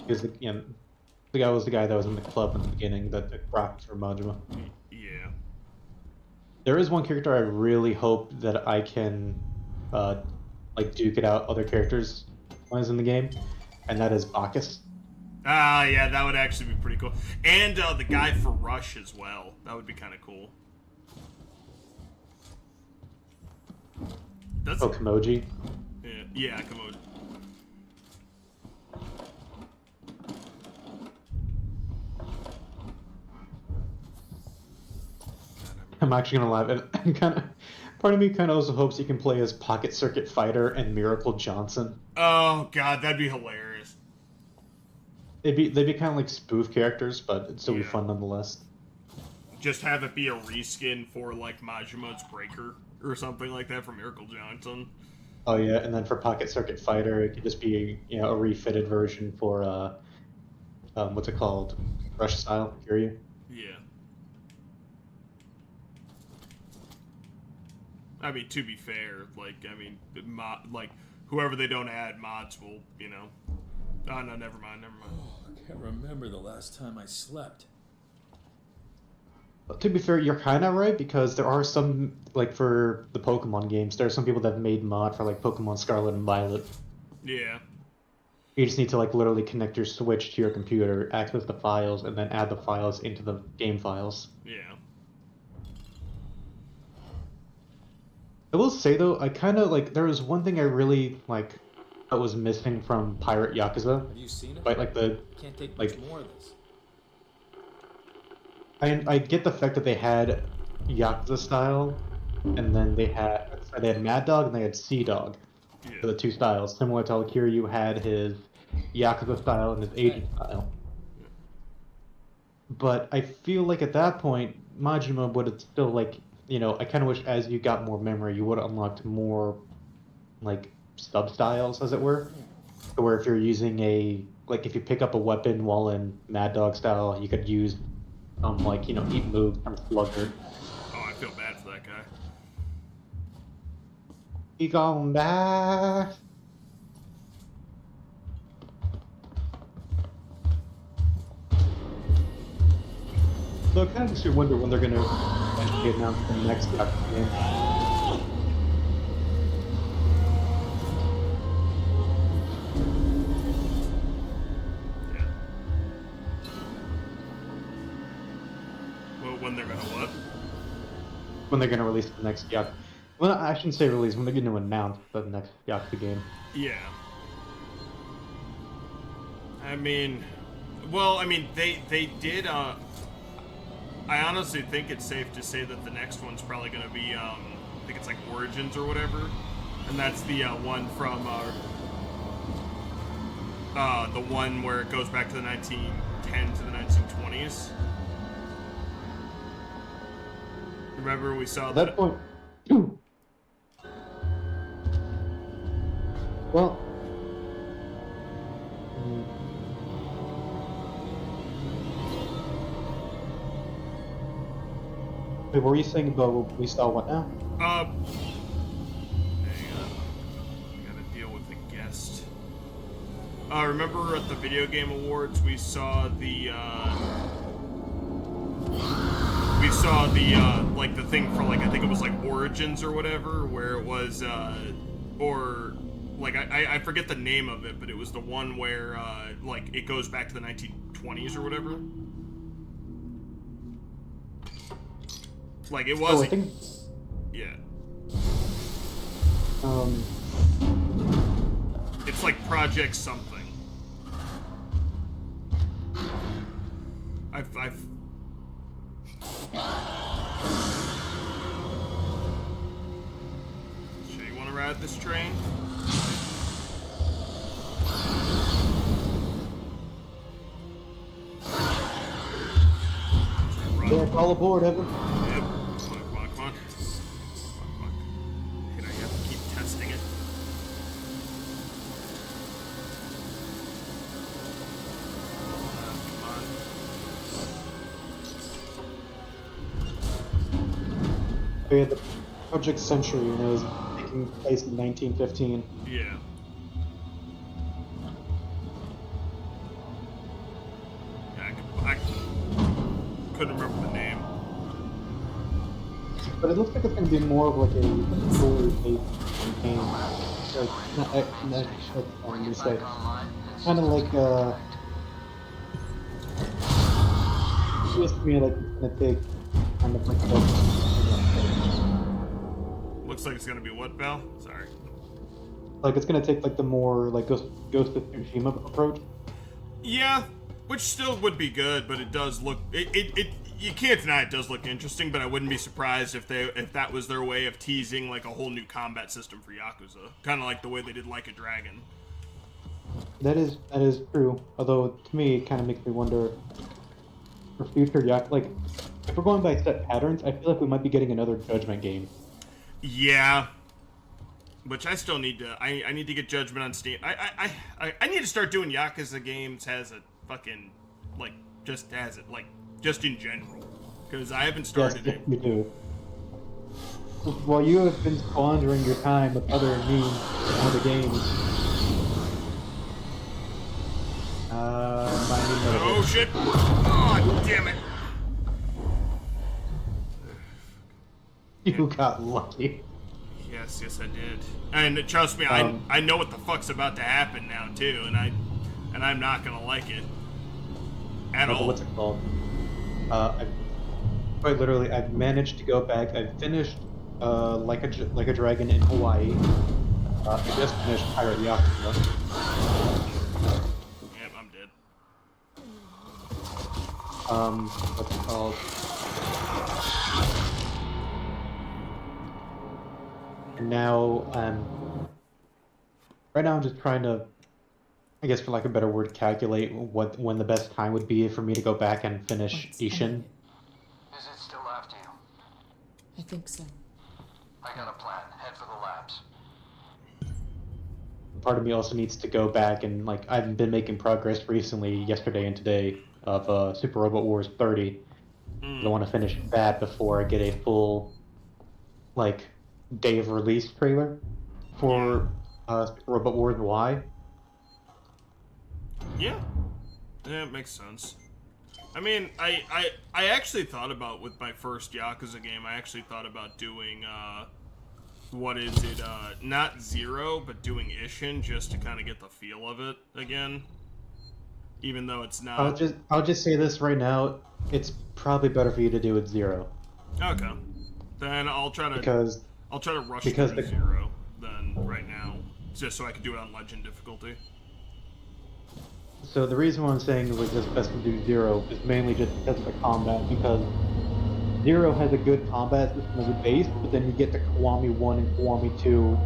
Because the guy was the guy that was in the club in the beginning that took rockets for Majima. Yeah. There is one character I really hope that I can like duke it out other characters when he's in the game, and that is Bacchus. Ah, yeah, that would actually be pretty cool. And the guy for Rush as well. That would be kind of cool. Oh, Kimoji. Yeah, Kimoji. I'm actually gonna laugh at it. Part of me kind of also hopes he can play as Pocket Circuit Fighter and Miracle Johnson. Oh god, that'd be hilarious. They'd be kind of like spoof characters, but it'd still be fun nonetheless. Just have it be a reskin for like Majima's Breaker or something like that for Miracle Johnson. Oh yeah, and then for Pocket Circuit Fighter, it could just be a refitted version for what's it called, Rush Style Kiryu. Yeah. I mean, to be fair, like whoever they don't add mods will, Oh no, never mind. Oh, I can't remember the last time I slept. But to be fair, you're kind of right, because there are some, like for the Pokemon games, there are some people that have made mod for like Pokemon Scarlet and Violet. Yeah. You just need to like literally connect your Switch to your computer, access the files, and then add the files into the game files. Yeah. I will say though, I kind of like, there was one thing I really like that was missing from Pirate Yakuza. Have you seen it? Right, like the Can't take much more of this. I get the fact that they had Yakuza style, and then they had Mad Dog and they had Sea Dog for the two styles, similar to how Kiryu had his Yakuza style and his Agent style. But I feel like at that point, Majima would have still like, I kind of wish as you got more memory, you would have unlocked more like sub-styles, as it were. Where if you're using if you pick up a weapon while in Mad Dog style, you could use eat moves from Slugger. Oh, I feel bad for that guy. He gone die. So I kind of just wonder when they're going to actually announce the next Yakuza game. Yeah. Well, when they're gonna what? When they're going to release the next Yakuza. Well, I shouldn't say release, when they're going to announce the next Yakuza game. Yeah. They did, I honestly think it's safe to say that the next one's probably going to be, I think it's like Origins or whatever. And that's the one from, the one where it goes back to the 1910 to the 1920s. Remember we saw At that point... Well... Wait, what were you saying about what we saw what now? Hang on. I gotta deal with the guest. Remember at the Video Game Awards we saw the like the thing for like I think it was like Origins or whatever, where it was or like I forget the name of it, but it was the one where like it goes back to the 1920s or whatever. Like it was. Oh, I think... Yeah. Um... It's It's like Project something. I've Sure you want to ride this train? Yeah, all aboard, Evan. Yep. Come on. Come on. Can I have to keep testing it? Come on. We had the Project Century, and it was taking place in 1915. Yeah. I couldn't remember the name. But it looks like it's going to be more of like a story-based game. Like, let me say, kind of like, feels to me like it's going to take kind of like Looks like it's gonna be what, Val? Sorry. like it's going to take like the more like Ghost of Tsushima approach. Yeah, which still would be good, but it does look it you can't deny it does look interesting, but I wouldn't be surprised if that was their way of teasing like a whole new combat system for Yakuza. Kinda like the way they did Like a Dragon. That is true. Although to me it kind of makes me wonder for future Yakuza, like if we're going by set patterns, I feel like we might be getting another Judgment game. Yeah. Which I still need to I need to get Judgment on Steam. I need to start doing Yakuza games as a fucking like just as it like just in general. Because I haven't started Yes, it. you do. While you have been squandering your time with other means and other games. Oh shit! Oh damn it! You got lucky. Yes, I did. And trust me, I know what the fuck's about to happen now too, and I'm not gonna like it at all. What's it called? Quite literally, I've managed to go back. I've finished like a Dragon in Hawaii. I just finished Pirate Yakuza. Yep, I'm dead. What's it called? And now, right now I'm just trying to, I guess for lack of a better word, calculate when the best time would be for me to go back and finish Ishin. Is it still after you? I think so. I got a plan. Head for the labs. Part of me also needs to go back and, like, I've been making progress recently, yesterday and today, of Super Robot Wars 30. I want to finish that before I get a full, like, day of release trailer for Super Robot Wars Y. Yeah, it makes sense. I mean, I actually thought about with my first Yakuza game. I actually thought about doing what is it? Not Zero, but doing Ishin just to kind of get the feel of it again. Even though it's not. I'll just say this right now. It's probably better for you to do it Zero. Okay. Then I'll try to rush through Zero then right now, just so I can do it on Legend difficulty. So the reason why I'm saying it was just best to do Zero is mainly just because of the combat, because Zero has a good combat system as a base, but then you get to Kiwami 1 and Kiwami 2,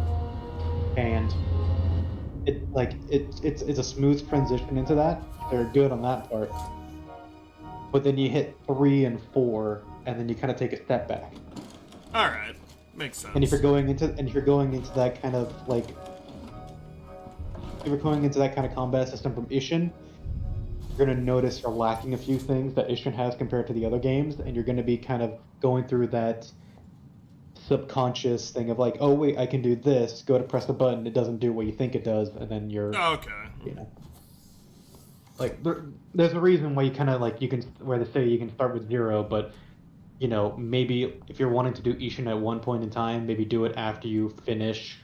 and it's a smooth transition into that. They're good on that part. But then you hit 3 and 4, and then you kind of take a step back. All right, makes sense. And if you're going into that kind of like, if you're going into that kind of combat system from Ishin, you're gonna notice you're lacking a few things that Ishin has compared to the other games, and you're gonna be kind of going through that subconscious thing of like, oh wait, I can do this. Go to press a button, it doesn't do what you think it does, and then you're okay. You know, like there's a reason why you kind of like where they say you can start with Zero, but you know, maybe if you're wanting to do Ishin at one point in time, maybe do it after you finish.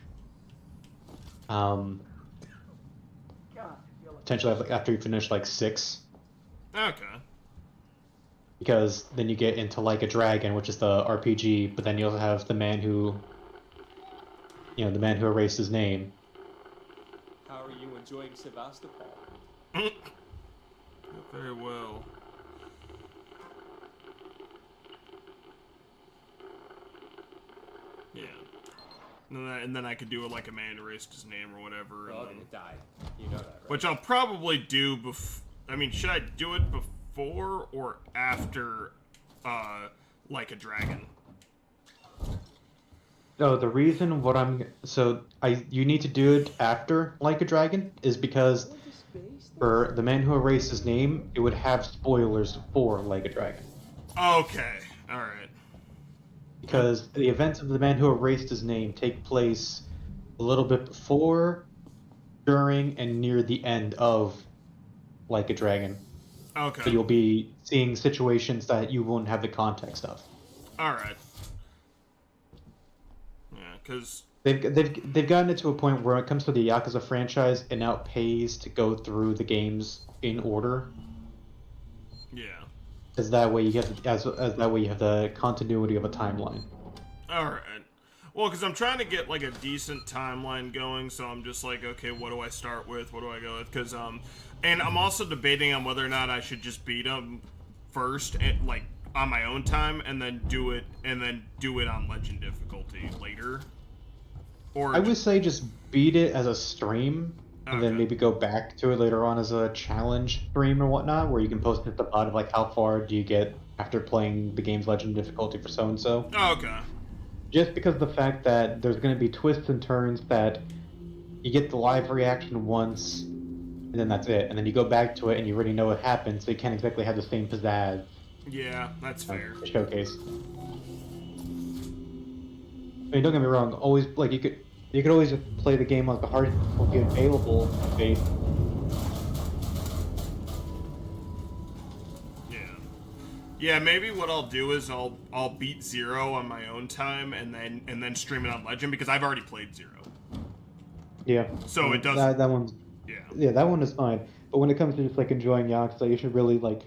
Potentially after you finish like 6. Okay. Because then you get into Like a Dragon, which is the RPG, but then you also have the man who erased his name. How are you enjoying Sevastopol. Very well. Yeah. And then I could do it like a man erased his name or whatever. Well, and okay, then, die. You know that, right? which I'll probably do I mean, should I do it before or after, like a dragon? No, the reason you need to do it after Like a Dragon is because for the man who erased his name, it would have spoilers for Like a Dragon. Okay, alright. Because the events of the man who erased his name take place a little bit before, during, and near the end of Like a Dragon. Okay. So you'll be seeing situations that you won't have the context of. Alright. Yeah, because... They've gotten it to a point where when it comes to the Yakuza franchise, it now pays to go through the games in order. Yeah. As that way you get as that way you have the continuity of a timeline. Alright. Well, because I'm trying to get, like, a decent timeline going, so I'm just like, okay, what do I start with? What do I go with? Because, and I'm also debating on whether or not I should just beat them first, like, on my own time, and then do it on Legend difficulty later. Or I would say just beat it as a stream, and then Okay. maybe go back to it later on as a challenge stream or whatnot, where you can post at the bottom of, like, how far do you get after playing the game's Legend difficulty for so-and-so. Okay. Just because of the fact that there's going to be twists and turns that you get the live reaction once, and then that's it. And then you go back to it and you already know what happened, so you can't exactly have the same pizzazz Yeah, that's fair. to showcase. I mean, don't get me wrong. Always, like, you could always just play the game on the hardest difficulty available. Okay? Yeah. Yeah, maybe what I'll do is I'll beat Zero on my own time and then stream it on Legend because I've already played Zero. Yeah. So it doesn't. That one's. Yeah. Yeah, that one is fine. But when it comes to just like enjoying Yakuza, you should really like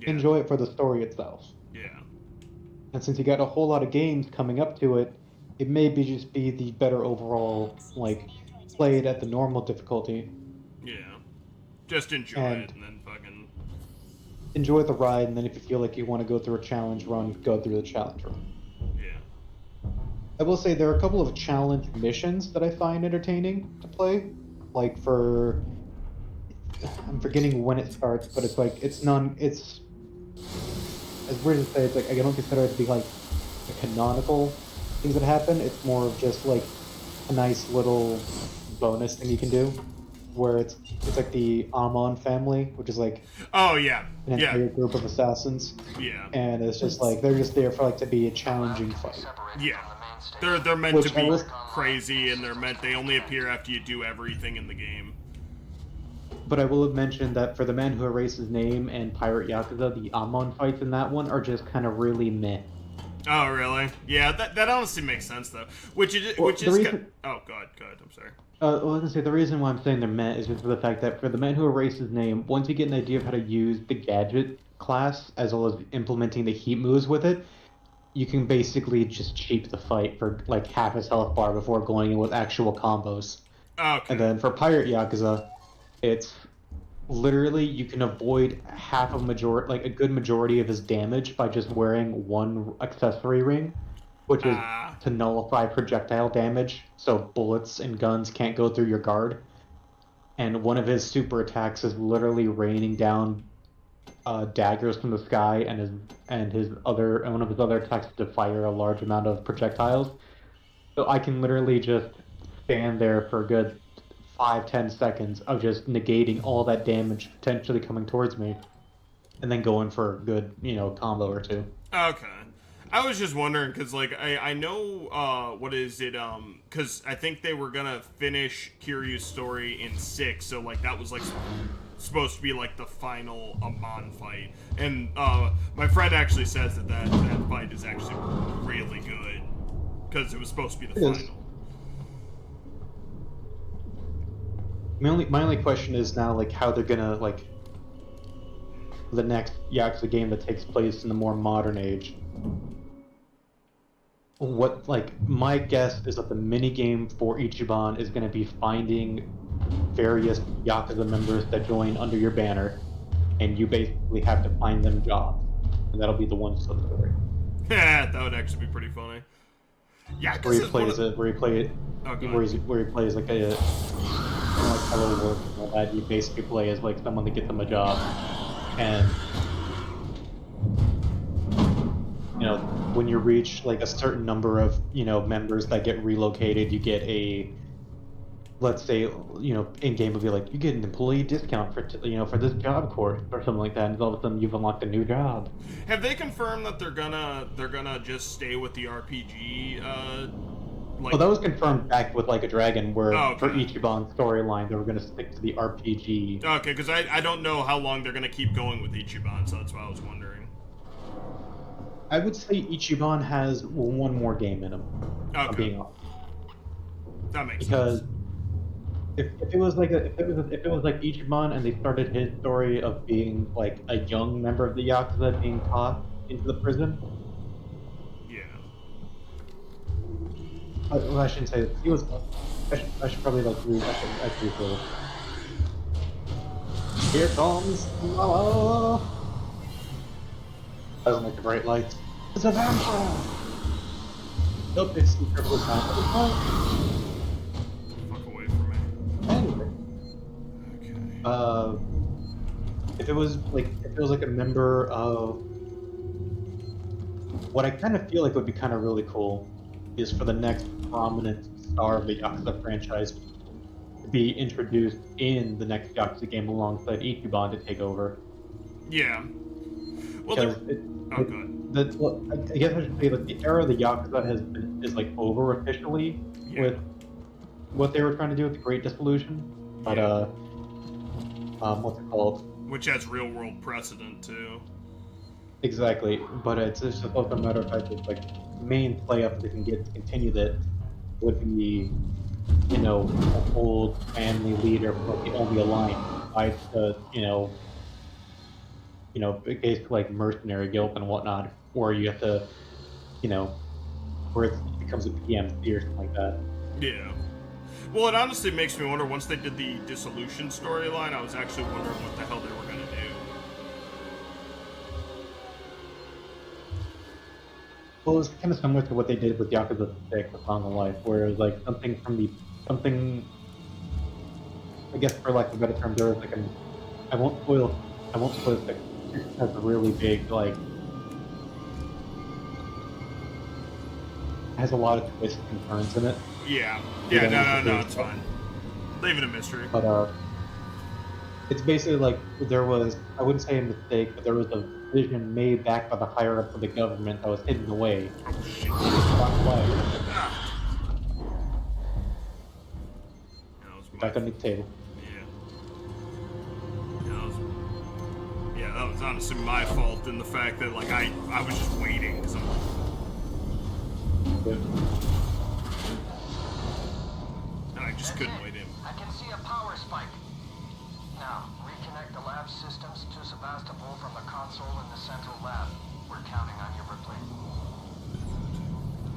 Yeah. enjoy it for the story itself. Yeah. And since you got a whole lot of games coming up to it, it may just be the better overall, like, play it at the normal difficulty. Yeah. Just enjoy And- it and then fucking. Enjoy the ride, and then if you feel like you want to go through a challenge run, go through the challenge run. Yeah. I will say there are a couple of challenge missions that I find entertaining to play. Like for... I'm forgetting when it starts, but it's like, it's... As weird as to say, it's like, I don't consider it to be like the canonical things that happen. It's more of just like a nice little bonus thing you can do. Where it's like the Amon family, which is like Oh yeah. an entire Yeah. group of assassins. Yeah. And it's just like, they're just there for like to be a challenging fight. Yeah. They're meant Which to I be was- crazy and they only appear after you do everything in the game. But I will have mentioned that for the man who erased his name and Pirate Yakuza, the Amon fights in that one are just kind of really meh. Oh really? Yeah, that honestly makes sense though. Which the is reason- oh god, I'm sorry. Well, I was gonna say the reason why I'm saying they're meh is just for the fact that for the man who erased his name, once you get an idea of how to use the gadget class as well as implementing the heat moves with it, you can basically just cheap the fight for like half his health bar before going in with actual combos. Okay. And then for Pirate Yakuza, it's literally you can avoid a good majority of his damage by just wearing one accessory ring, which is to nullify projectile damage, so bullets and guns can't go through your guard. And one of his super attacks is literally raining down daggers from the sky, and one of his other attacks is to fire a large amount of projectiles. So I can literally just stand there for a good 5-10 seconds of just negating all that damage potentially coming towards me, and then going for a good, combo or two. Okay. I was just wondering, because, like, I know, what is it, because I think they were gonna finish Kiryu's story in 6, so, like, that was, like, supposed to be, like, the final Amon fight. And, my friend actually says that fight is actually really good, because it was supposed to be the It is. final. My only question is now, like, how they're gonna, like, the next Yakuza game that takes place in the more modern age. My guess is that the minigame for Ichiban is gonna be finding various Yakuza members that join under your banner, and you basically have to find them jobs, and that'll be the one sub-story. Yeah, that would actually be pretty funny. Yeah, Where he because plays where he plays like a like Hello World and all that. You basically play as like someone to get them a job, and when you reach like a certain number of members that get relocated, you get a, let's say, in game would be like, you get an employee discount for for this job course or something like that, and all of a sudden you've unlocked a new job. Have they confirmed that they're gonna just stay with the RPG? Well, that was confirmed back with Like a Dragon, where for okay. Ichiban's storyline, they were going to stick to the RPG. Okay, because I don't know how long they're gonna keep going with Ichiban, so that's why I was wondering. I would say Ichiban has one more game in him. Okay. I'm being honest. That makes because sense. If it was like Ichiban and they started his story of being like a young member of the Yakuza being tossed into the prison. Yeah. Well, I shouldn't say this. He was. I should probably like read. I should read. Here comes Lala. Doesn't like the bright lights. It's a vampire. Nope, it's perfectly fine. Fuck away from me. Anyway. Okay. If it was like a member of, what I kind of feel like would be kind of really cool is for the next prominent star of the Yakuza franchise to be introduced in the next Yakuza game alongside Ichiban to take over. Yeah. Well, I guess I should say that the era of the Yakuza is like over officially with what they were trying to do with the Great Dissolution. But what's it called? Which has real world precedent too. Exactly, but it's just also a matter of fact that like main play up they can get to continue that would be, an old family leader from the only alliance, besides the basically like mercenary guild and whatnot, or you have to, where it becomes a PMC or something like that. Yeah. Well, it honestly makes me wonder, once they did the dissolution storyline, I was actually wondering what the hell they were going to do. Well, it's kind of similar to what they did with Yakuza 6 with Song of Life, where it was like something, I guess for lack of a better term, there was like I won't spoil it, it has a really big, like, has a lot of twists and turns in it. Yeah. No, it's fine. Leave it a mystery. But, it's basically like there was, I wouldn't say a mistake, but there was a decision made back by the higher ups of the government that was hidden away. Oh, shit. Back on the table. Yeah, that was honestly my fault in the fact that, like, I was just waiting, because and I just couldn't wait in. I can see a power spike. Now, reconnect the lab systems to Sevestapool from the console in the central lab. We're counting on your replacement.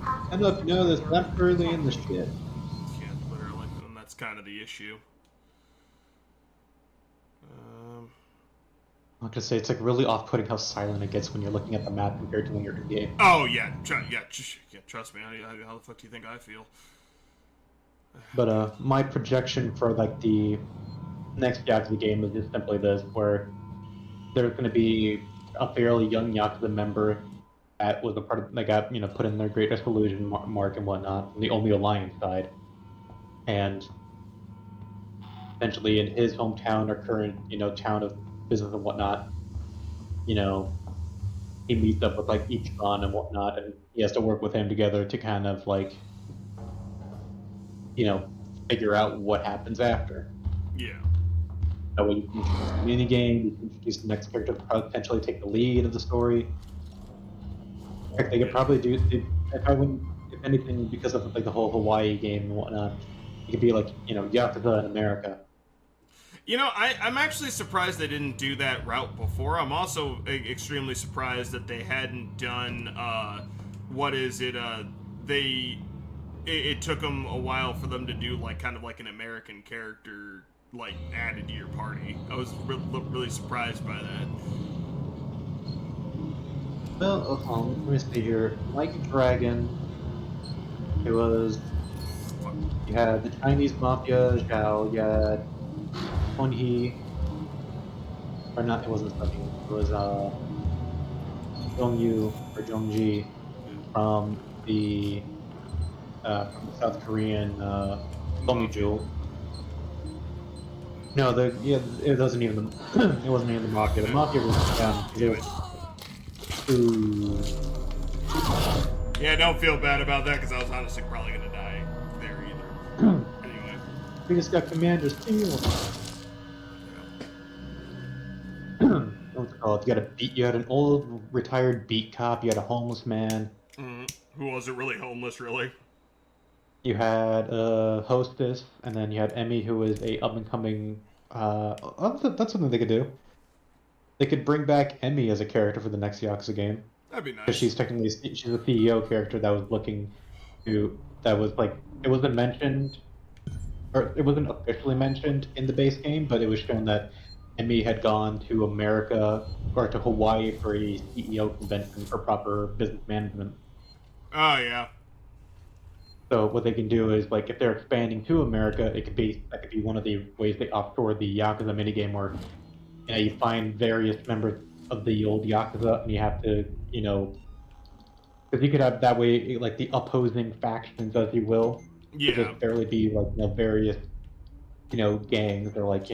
I don't know if you know this, but I'm currently in the shit. Yeah, literally, and that's kind of the issue. I'm not gonna say, it's like really off-putting how silent it gets when you're looking at the map compared to when you're in game. Oh yeah, trust me. How the fuck do you think I feel? But my projection for like the next Yakuza game is just simply this, where there's gonna be a fairly young Yakuza member that was a part of, that got put in their Great Dissolution mark and whatnot from the Only Alliance side, and essentially in his hometown or current town of business and whatnot, he meets up with like Ichiban and whatnot, and he has to work with him together to kind of like figure out what happens after. Yeah. That way you can introduce a mini game, you can introduce the next character to potentially take the lead of the story. In fact, they could probably do, if anything, because of like the whole Hawaii game and whatnot, it could be like, Yakuza in America. I'm actually surprised they didn't do that route before. I'm also extremely surprised that they hadn't done, it took them a while for them to do like kind of like an American character like added to your party. I was really surprised by that. Well, let me see here. Like Dragon, it was. You had the Chinese Mafia, Zhao, you had He, or not, it wasn't Sunhee, it was, Zhongyu, or Zhongji, from the South Korean, Gongju. No, it wasn't even the, it wasn't even the Mafia. The Mafia was down, it was too... Yeah, don't feel bad about that because I was honestly probably gonna die there either. Anyway. We just got Commander Steel. What's it called? You had an old retired beat cop. You had a homeless man. Who wasn't really homeless, really. You had a hostess, and then you had Emmy, who was a up and coming. That's something they could do. They could bring back Emmy as a character for the next Yakuza game. That'd be nice. Because she's a CEO character that was looking to. That was like it wasn't mentioned, or it wasn't officially mentioned in the base game, but it was shown that Emmy had gone to America or to Hawaii for a CEO convention for proper business management. Oh yeah. So what they can do is like if they're expanding to America, that could be one of the ways they offshore the Yakuza minigame, where you find various members of the old Yakuza, and you have to because you could have that way like the opposing factions, as you will. Yeah. Could just barely be like various gangs or like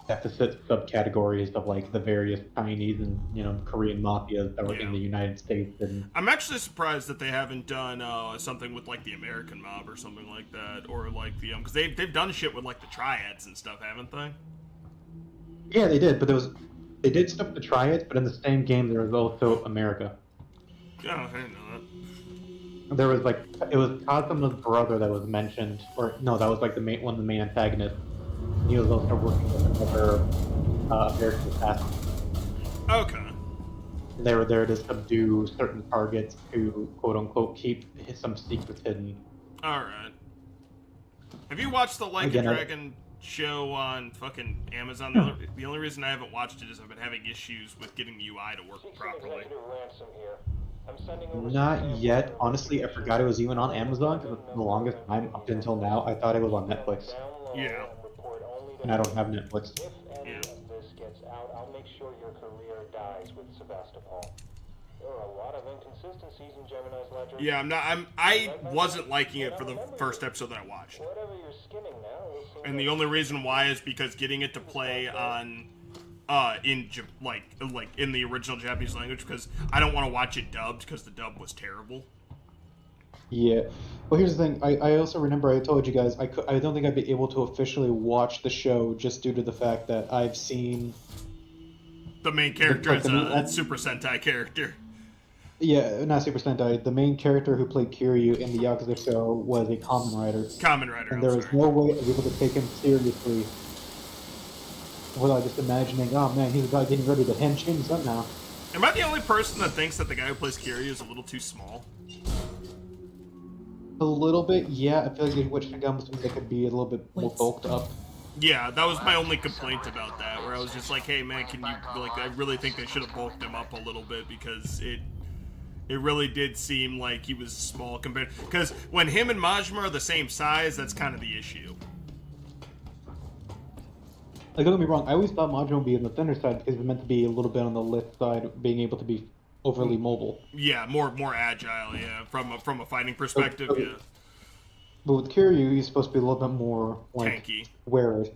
deficit subcategories of like the various Chinese and Korean mafias that were in the United States. And I'm actually surprised that they haven't done something with like the American mob or something like that, or like the because they've done shit with like the triads and stuff, haven't they? Yeah, they did, but they did stuff with the triads, but in the same game there was also America. Oh, I didn't know that. There was it was Kazuma's brother that was mentioned, or no, that was like one of the main antagonists. He was also working with another American assassin. Okay. They were there to subdue certain targets to quote unquote keep some secrets hidden. All right. Have you watched the Like a Dragon show on fucking Amazon? The only reason I haven't watched it is I've been having issues with getting the UI to work properly. Not yet. Honestly, I forgot it was even on Amazon because for the longest time up until now, I thought it was on Netflix. Yeah. And I don't have Netflix. Yeah. This gets out, I'll make sure your career dies with Sevestapool. There are a lot of inconsistencies in Gemini's ledger. Yeah, I wasn't liking it for the first episode that I watched. Whatever you're skimming now, and the only reason why is because getting it to play on in the original Japanese language, because I don't want to watch it dubbed because the dub was terrible. Yeah. Well, here's the thing. I also remember I told you guys I don't think I'd be able to officially watch the show just due to the fact that I've seen the main character is a Super Sentai character. Yeah, not Super Sentai. The main character who played Kiryu in the Yakuza show was a Kamen Rider. Kamen Rider. And there was no way I was able to take him seriously without just imagining, oh man, he's about getting ready to henshin somehow. Am I the only person that thinks that the guy who plays Kiryu is a little too small? A little bit, yeah. I feel like if Witch Gum they could be a little bit more bulked up. Yeah, that was my only complaint about that, where I was just like, hey man, can you, I really think they should have bulked him up a little bit, because it really did seem like he was small compared, because when him and Majima are the same size, that's kind of the issue. Like, don't get me wrong, I always thought Majima would be on the thinner side because he was meant to be a little bit on the lift side, being able to be overly mobile. Yeah, more agile, yeah, from a fighting perspective, yeah. But with Kiryu, he's supposed to be a little bit more, like, tanky. Wary.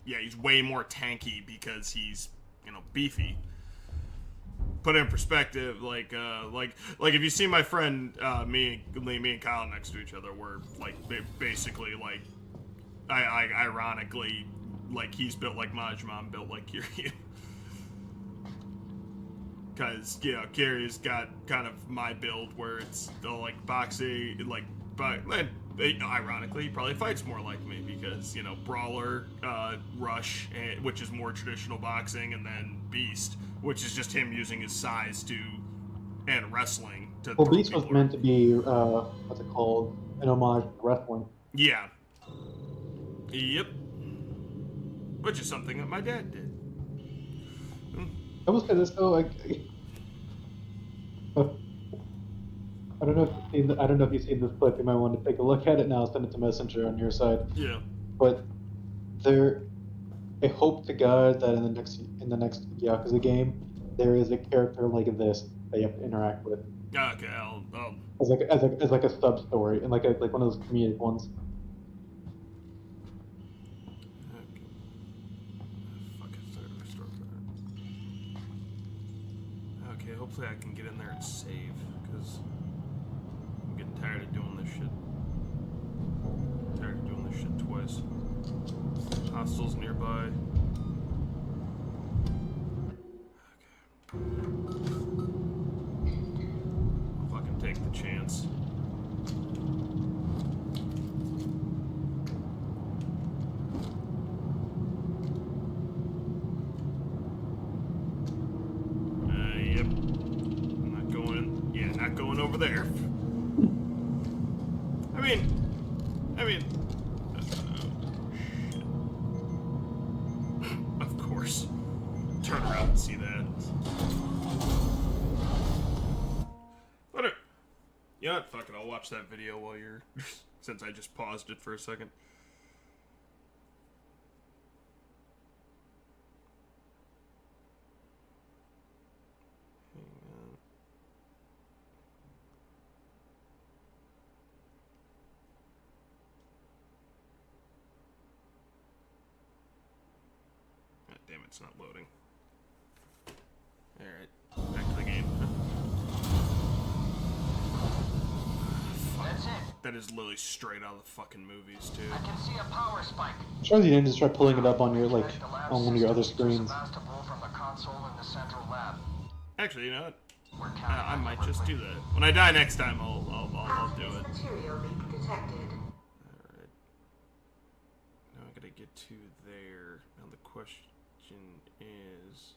Yeah, he's way more tanky because he's, beefy. Put it in perspective, like if you see my friend, me and Kyle next to each other, we're, like, basically, like, ironically, like, he's built like Majima, I'm built like Kiryu. Because, Kiryu's got kind of my build where it's like boxing, like, but ironically, he probably fights more like me because, Brawler, Rush, which is more traditional boxing, and then Beast, which is just him using his size and wrestling to Well, throw Beast was people meant to around. be, what's it called? An homage to wrestling. Yeah. Yep. Which is something that my dad did. I will say this though, like, I don't know if you've seen I don't know if you've seen this clip. You might want to take a look at it now. Send it to Messenger on your side. Yeah. But there, I hope to God that in the next Yakuza game, there is a character like this that you have to interact with Okay, I'll as like a sub story and like one of those comedic ones. okay. Fuck, I started to restore that. Okay, hopefully I can get in there and save, because I'm getting tired of doing this shit. Tired of doing this shit twice. Hostiles nearby. I'll fucking take the chance. Yep. I'm not going in. Yeah, not going over there. I mean, shit. Of course. Turn around and see that. What a... You know what? Fuck it, I'll watch that video while you're... since I just paused it for a second. Hang on. God damn it, it's not loading. Alright, back to the game. That's it. That is literally straight out of the fucking movies, too. I can see a power spike. I'm sure you didn't just try pulling it up on your Connect the lab on one of your other systems to screens. Sevestapool from the console in the central lab. Actually, you know what? We're counting I on might you, just do Ripley. that. When I die next time, I'll do Hazardous it. material leak detected. Alright. Now I gotta get to there. Now the question is...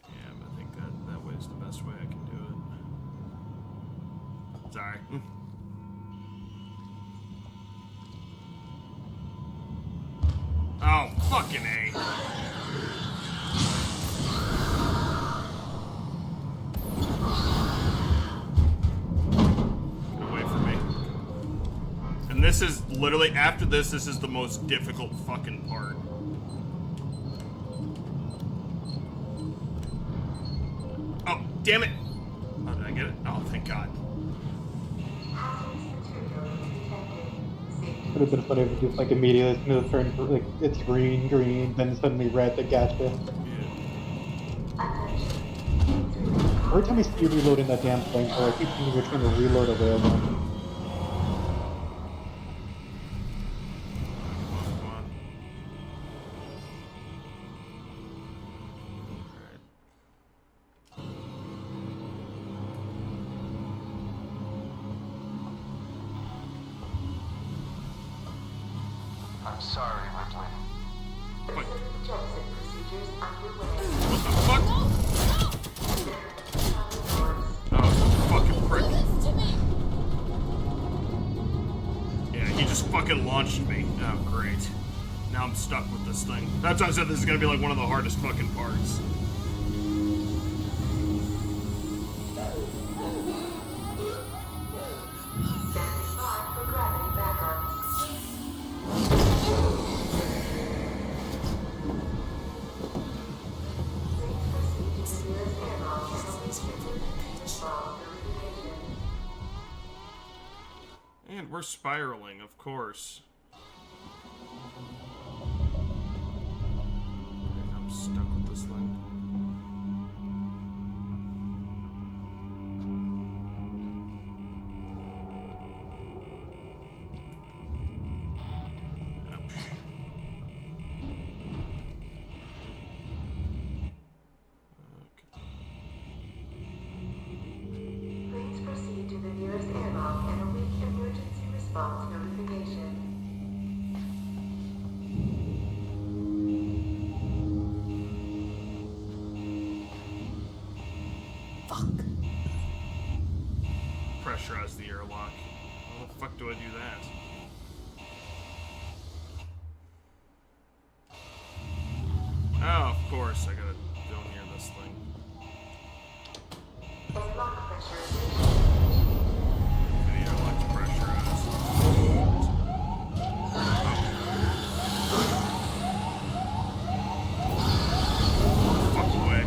Yeah, but I think that way is the best way I can do it. Sorry. Oh, fucking A. Get away from me. And this is literally, after this is the most difficult fucking part. Oh, damn it! Oh, did I get it? Oh, thank God. Hazardous material leak detected. Safety Would have been funny if it just like immediately as soon as it turned like it's green, then suddenly red. That gotcha. Yeah. attention. Every time I see you reloading that damn thing, or I keep thinking you're trying to reload a railgun. Come on. I'm sorry, Ripley. What? Jettison procedures underway. What the fuck? Oh, fucking prick. Yeah, he just fucking launched me. Oh, great. Now I'm stuck with this thing. That's why I said this is gonna be like one of the hardest fucking parts. Standing by for gravity backup. Please proceed to the nearest airlock and await emergency response notification. And we're spiraling, of course. I'm stuck with this thing. Ouch. Okay. Please proceed to the nearest airlock and await emergency response notification. How the fuck do I do that? Oh, of course, I gotta go near this thing. Lock pressurization. Video like pressurized. Fuck away.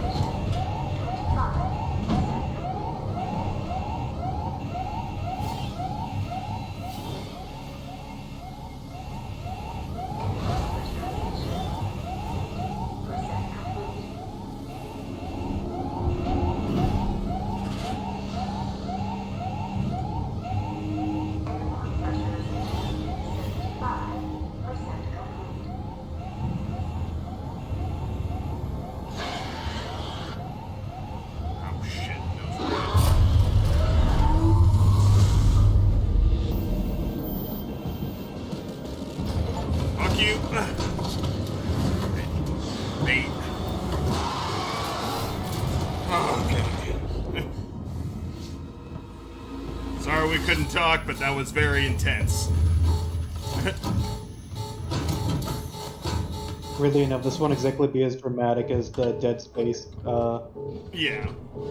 Oh shit. Fuck you. Bait. Oh, okay. Sorry we couldn't talk, but that was very intense. Weirdly enough, this won't exactly be as dramatic as the Dead Space, Yeah.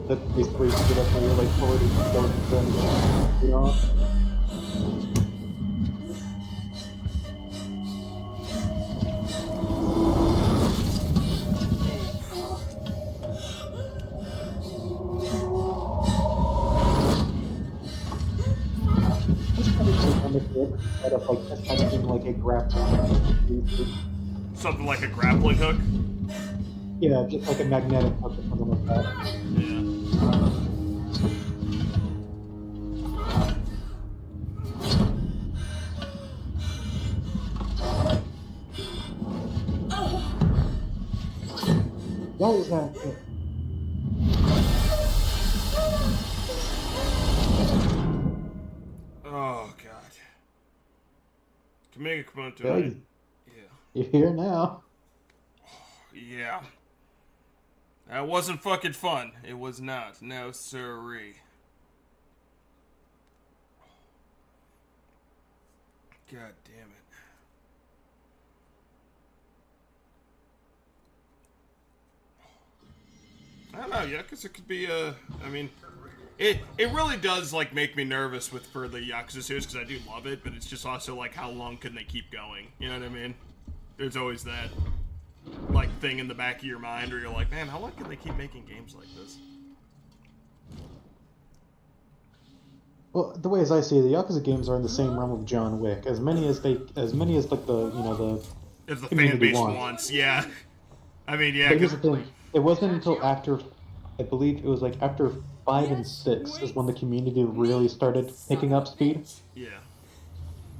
Dead Space 3 split up where you're like forwarding skeletons and, you know? Instead of like attempting like a grappling. Something like a grappling hook. Yeah, just like a magnetic hook or something like that. Yeah. What was that? Oh god. Kamega, come on to Yeah, it. Yeah. you're here now. Yeah. That wasn't fucking fun. It was not. No siree. God damn it. I don't know, yeah, because it could be, I mean, it really does, like, make me nervous with for the Yakuza series, because I do love it, but it's just also, like, how long can they keep going? You know what I mean? There's always that, like, thing in the back of your mind where you're like, man, how long can they keep making games like this? Well, the way as I see it, the Yakuza games are in the same realm of John Wick. As many as like the If the fan community base wants. wants, yeah. I mean, yeah, But here's because the thing: it wasn't until after, I believe it was like after 5 and 6 is when the community really started picking up speed. yeah.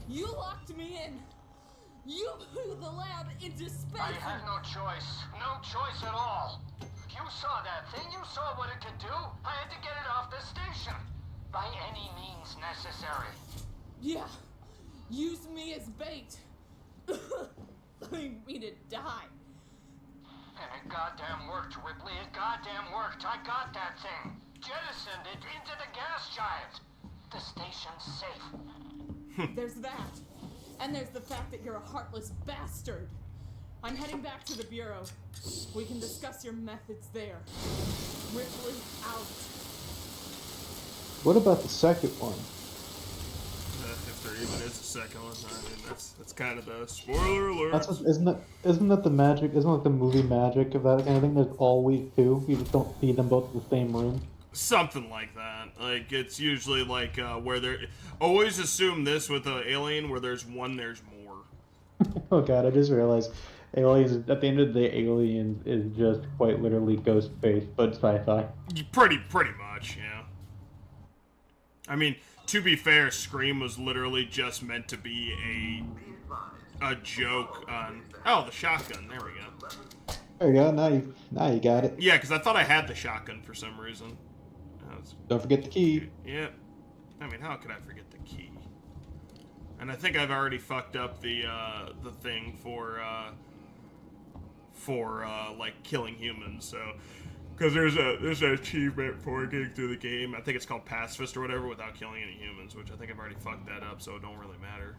You locked me in. You blew the lab into space. I had no choice. No choice at all. You saw that thing. You saw what it could do. I had to get it off the station. By any means necessary. Yeah. Use me as bait. Leave me to die. And it goddamn worked, Ripley. It goddamn worked. I got that thing. Jettisoned it into the gas giant. The station's safe. There's that. And there's the fact that you're a heartless bastard. I'm heading back to the Bureau. We can discuss your methods there. Ripley out. What about the second one? If there even is a second one, I mean, that's kind of the spoiler alert. Isn't that the magic? Isn't that the movie magic of that kind of thing? There's always two. You just don't see them both in the same room. Something like that. Like, it's usually like where they're always assume this with an alien where there's one, there's more. Oh god, I just realized Aliens, at the end of the day, Aliens is just quite literally Ghostface, but sci-fi. Pretty much, yeah. I mean, to be fair, Scream was literally just meant to be a joke on... Oh, the shotgun. There we go. There you go. Now you got it. Yeah, because I thought I had the shotgun for some reason. Don't forget the key. Yeah. I mean, how could I forget the key? And I think I've already fucked up the thing for like killing humans. So Because there's an achievement for getting through the game. I think it's called Pacifist or whatever, without killing any humans, which I think I've already fucked that up, so it don't really matter.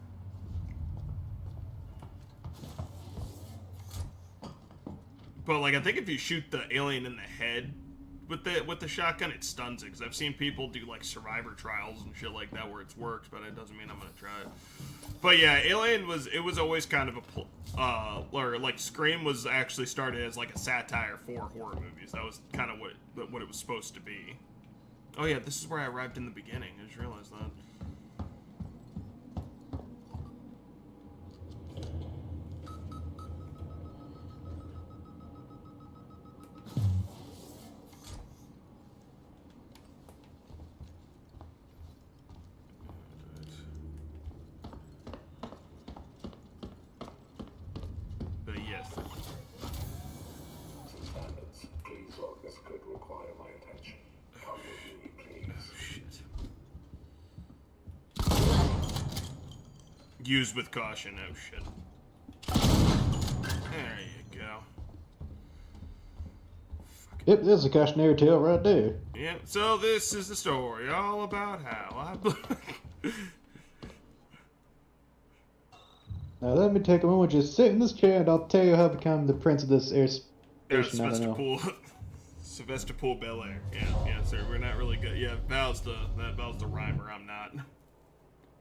But like, I think if you shoot the alien in the head with the shotgun, it stuns it. Because I've seen people do like survivor trials and shit like that where it's worked, but it doesn't mean I'm gonna try it. But yeah, Alien was always kind of or like Scream was actually started as like a satire for horror movies. That was kind of what it was supposed to be. Oh yeah, this is where I arrived in the beginning. I just realized that. But yes. Standards. Please log. This could require my attention. Come with me, please. Oh, shit. Used with caution. Oh shit. There you go. Yep, there's a cautionary tale right there. Yeah, so this is the story all about how I... Now let me take a moment, just sit in this chair, and I'll tell you how to become the prince of this air station. I don't know. Sevestapool. Sevestapool Bel Air. Yeah, sir. We're not really good. Yeah, Val's the rhymer. I'm not.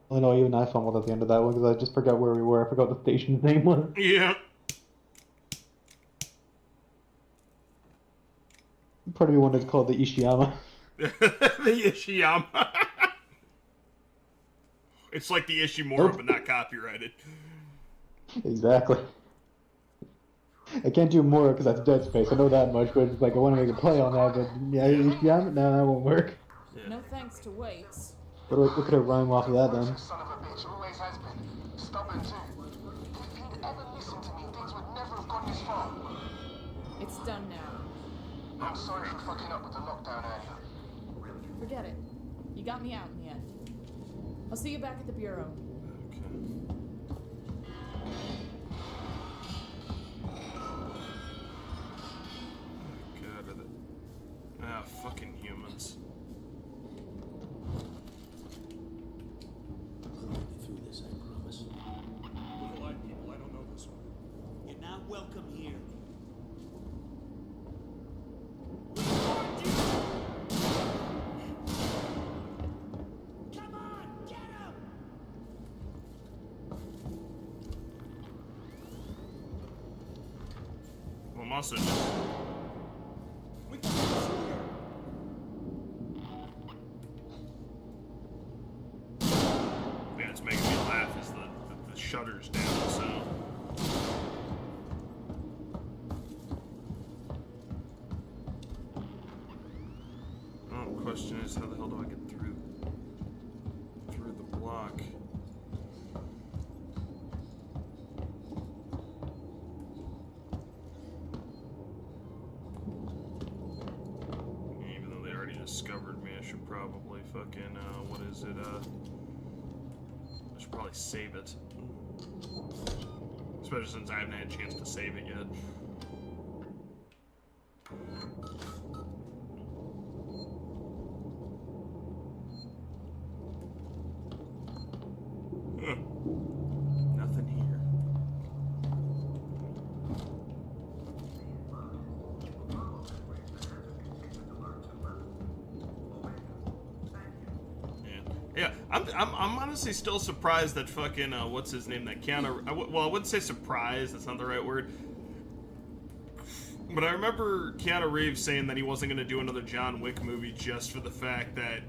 I know you and I fumbled at the end of that one because I just forgot where we were. I forgot the station's name was. Yeah. Part of me wanted to call it the Ishiyama. The Ishiyama. It's like the Ishimura, but not copyrighted. Exactly. I can't do more because that's Dead Space. I know that much, but it's like I want to make a play on that, but yeah, Ishiyama? No, that won't work. Yeah. No thanks to weights. What could I rhyme off of that then? Son of a bitch, always has been. Stubborn too. If he'd ever listened to me, things would never have gone this far. It's done now. I'm sorry for fucking up with the lockdown earlier. Forget it. You got me out in the end. I'll see you back at the bureau. Okay. God, are they... Ah, fucking humans. I'll get you through this, I promise. Look alike, people. I don't know this one. You're not welcome here. Come on, get him! Well, I'm also just... We can shoot her. Yeah, it's making me laugh is the shutter's down, so... Oh, the question is, how the hell do I get through the block? Even though they already discovered me, I should probably fucking, what is it, I should probably save it. Especially since I haven't had a chance to save it yet. Nothing here. Yeah, I'm honestly still surprised that fucking what's his name, that Keanu. Well, I wouldn't say surprised. That's not the right word. But I remember Keanu Reeves saying that he wasn't going to do another John Wick movie just for the fact that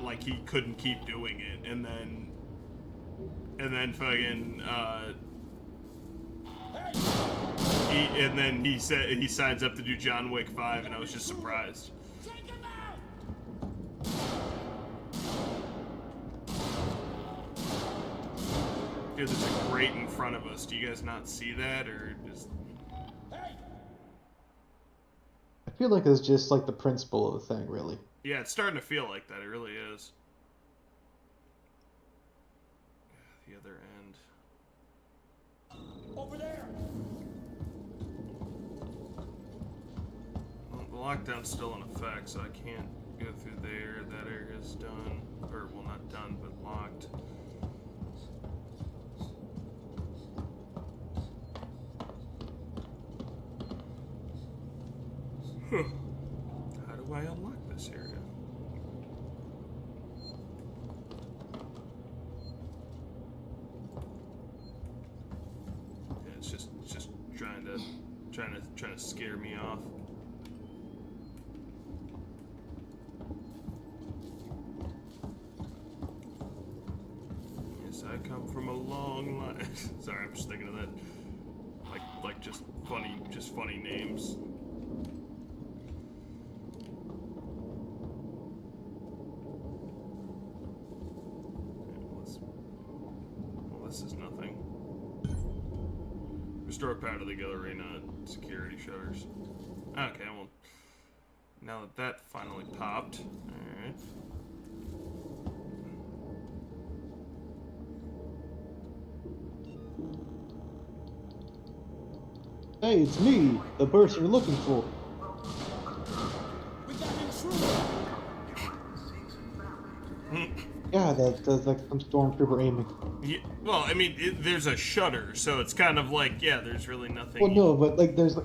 like he couldn't keep doing it, and then fucking he said he signs up to do John Wick 5, and I was just surprised. Take him out! Dude, there's a grate in front of us. Do you guys not see that, or just? I feel like it's just like the principle of the thing, really. Yeah, it's starting to feel like that. It really is. The other end. Over there! Well, lockdown's still in effect, so I can't go through there. That area's done. Or, well, not done, but locked. Huh. How do I unlock this area? Yeah, it's just trying to scare me off. Yes, I come from a long line. Sorry, I'm just thinking of that. Like just funny names. Well, this is nothing. Restore power to the gallery, not security shutters. Okay, well, now that that finally popped, alright. Hey, it's me, the person you're looking for. We got an intruder! Yeah, that's like some stormtrooper aiming. Yeah, well, I mean, there's a shutter, so it's kind of like, yeah, there's really nothing. Well, no, but like there's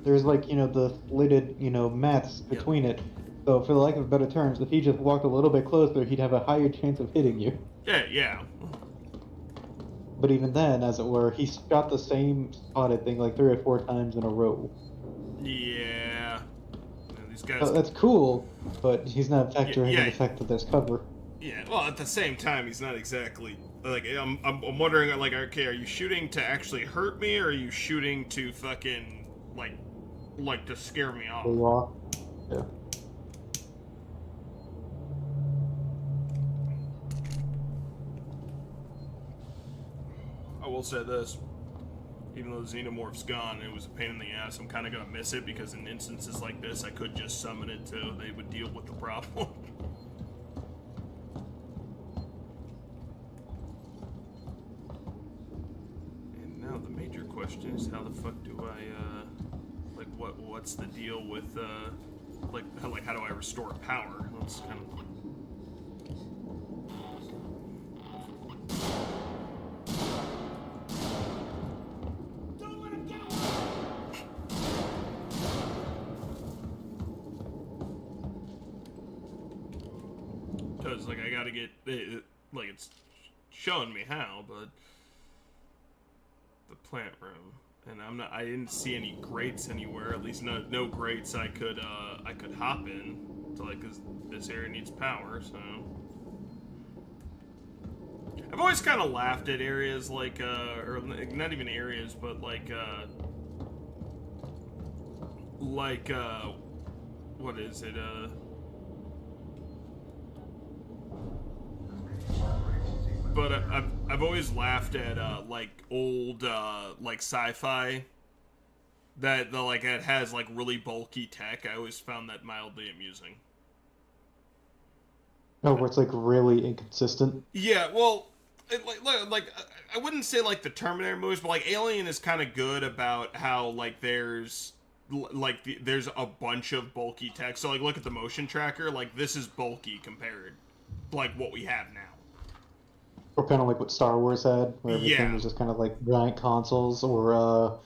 there's like, you know, the slitted, you know, mats between it. So for the lack of better terms, if he just walked a little bit closer, he'd have a higher chance of hitting you. Yeah. But even then, as it were, he shot the same spotted thing like 3 or 4 times in a row. Yeah. These guys. So that's cool, but he's not factoring in the fact that there's cover. Yeah. Well, at the same time, he's not exactly like. I'm wondering, like, okay, are you shooting to actually hurt me, or are you shooting to fucking like to scare me off? Yeah. I will say this. Even though the Xenomorph's gone, it was a pain in the ass. I'm kind of going to miss it because in instances like this, I could just summon it so they would deal with the problem. And now the major question is, how the fuck do I, like, what's the deal with, like, how do I restore power? That's kind of... Because, like, I gotta get, like, it's showing me how, but the plant room, and I didn't see any grates anywhere, at least no grates I could hop in, so, like, cause this area needs power, so. I've always kind of laughed at areas like, or not even areas, but like, what is it, but I've always laughed at like old like sci-fi that it has like really bulky tech. I always found that mildly amusing. Oh, where it's like really inconsistent. Yeah, well, like I wouldn't say like the Terminator movies, but like Alien is kind of good about how like there's a bunch of bulky tech. So like look at the motion tracker, like this is bulky compared to like what we have now. Or kind of like what Star Wars had, where everything was just kind of like giant consoles, or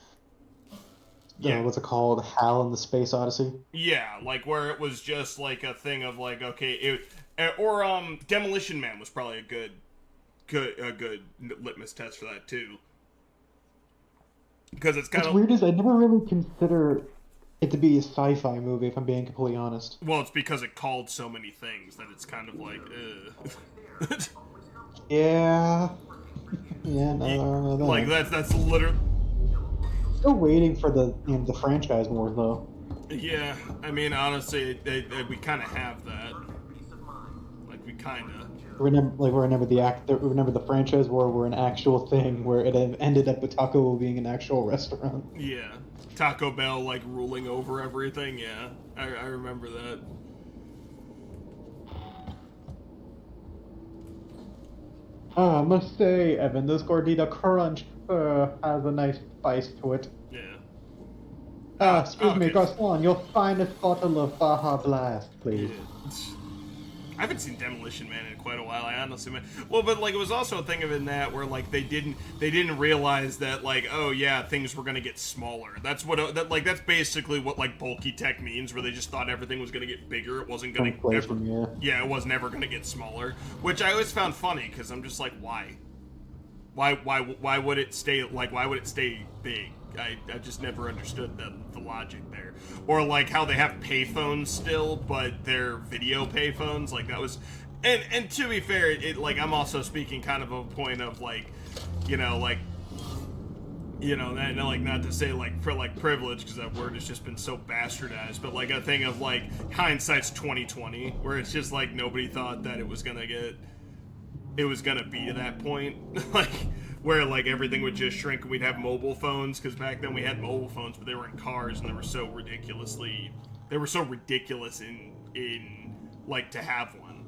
what's it called, HAL in the Space Odyssey? Yeah, like where it was just like a thing of like, okay, or Demolition Man was probably a good litmus test for that too, because it's kind of weird is I never really consider it to be a sci-fi movie, if I'm being completely honest. Well, it's because it called so many things that it's kind of like, Yeah. Yeah, no. Like that's literally. Still waiting for the franchise more though. Yeah, I mean honestly, we kind of have that. Like we kind of. Remember the franchise war were an actual thing where it ended up with Taco Bell being an actual restaurant. Yeah, Taco Bell like ruling over everything. Yeah, I remember that. I must say, Evan, this Gordita Crunch has a nice spice to it. Yeah. Excuse me, okay. Garcon, your finest bottle of Baja Blast, please. I haven't seen Demolition Man in quite a while. I honestly, well, but like it was also a thing of in that where like they didn't realize that like, oh yeah, things were gonna get smaller. That's what that's basically what like bulky tech means, where they just thought everything was gonna get bigger. It wasn't gonna Inflation, yeah, it was never gonna get smaller, which I always found funny because I'm just like, why would it stay big? I just never understood the logic there. Or like how they have payphones still, but they're video payphones. Like that was, and to be fair, it like I'm also speaking kind of a point of like, that like not to say like for like privilege because that word has just been so bastardized, but like a thing of like hindsight's 2020, where it's just like nobody thought that it was gonna be to that point, like where like everything would just shrink and we'd have mobile phones, because back then we had mobile phones, but they were in cars and they were so ridiculous in like to have one.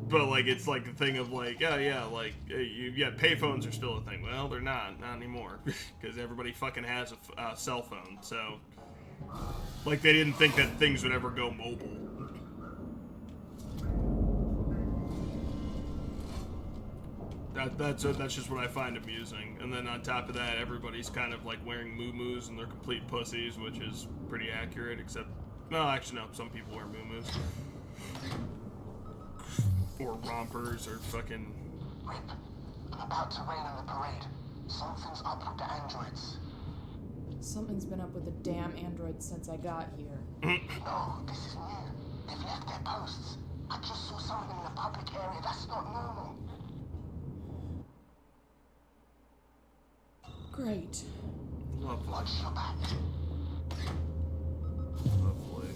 But like it's like the thing of like, oh yeah, like payphones are still a thing. Well, they're not anymore because everybody fucking has a cell phone. So like they didn't think that things would ever go mobile. That's just what I find amusing. And then on top of that, everybody's kind of like wearing muumuus and they're complete pussies, which is pretty accurate, except... No, actually, no. Some people wear muumuus. Or rompers, or fucking... Rip, I'm about to rain on the parade. Something's up with the androids. Something's been up with the damn androids since I got here. No, this is new. They've left their posts. I just saw something in the public area. That's not normal. Great. Lovely. Watch your back. Lovely.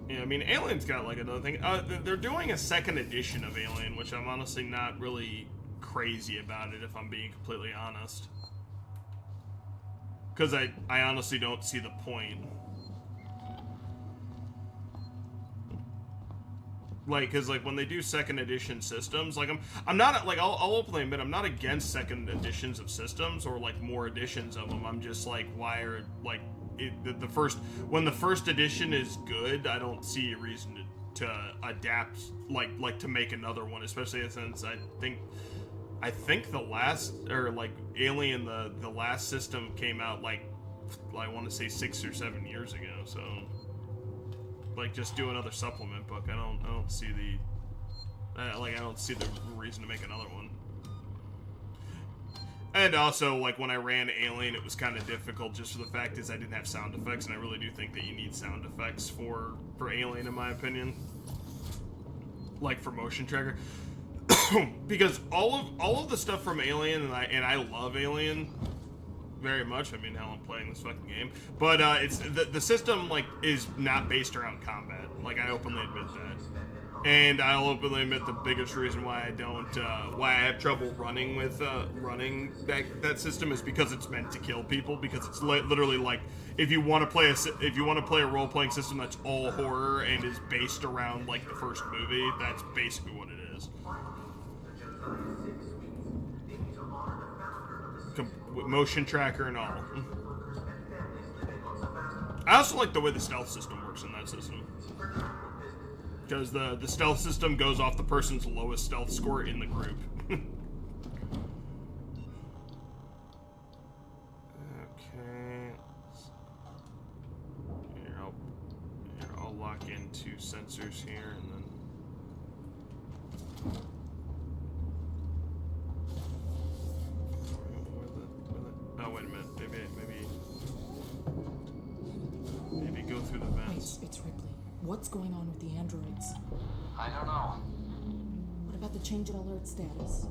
Yeah, I mean, Alien's got like another thing. They're doing a second edition of Alien, which I'm honestly not really crazy about it, if I'm being completely honest. Because I honestly don't see the point. Like, cause like when they do second edition systems, like I'm not like I'll openly admit I'm not against second editions of systems or like more editions of them. I'm just like, why are like when the first edition is good, I don't see a reason to adapt like to make another one, especially since I think the last or like Alien the last system came out like I want to say 6 or 7 years ago, so. Like, just do another supplement book. I don't see I don't see the reason to make another one. And also, like, when I ran Alien, it was kind of difficult just for the fact is I didn't have sound effects, and I really do think that you need sound effects for Alien, in my opinion. Like, for motion tracker. Because all of the stuff from Alien, and I love Alien very much. I mean, hell, I'm playing this fucking game. But it's the system like is not based around combat. Like I openly admit that, and I'll openly admit the biggest reason why I don't why I have trouble running with running that system is because it's meant to kill people. Because it's literally like if you want to play a role playing system that's all horror and is based around like the first movie, that's basically what it is. Motion tracker and all. I also like the way the stealth system works in that system, because the stealth system goes off the person's lowest stealth score in the group. Okay. Here, I'll lock in 2 sensors here and then. Oh, wait a minute. Maybe go through the vents. Wait, it's Ripley. What's going on with the androids? I don't know. What about the change in alert status?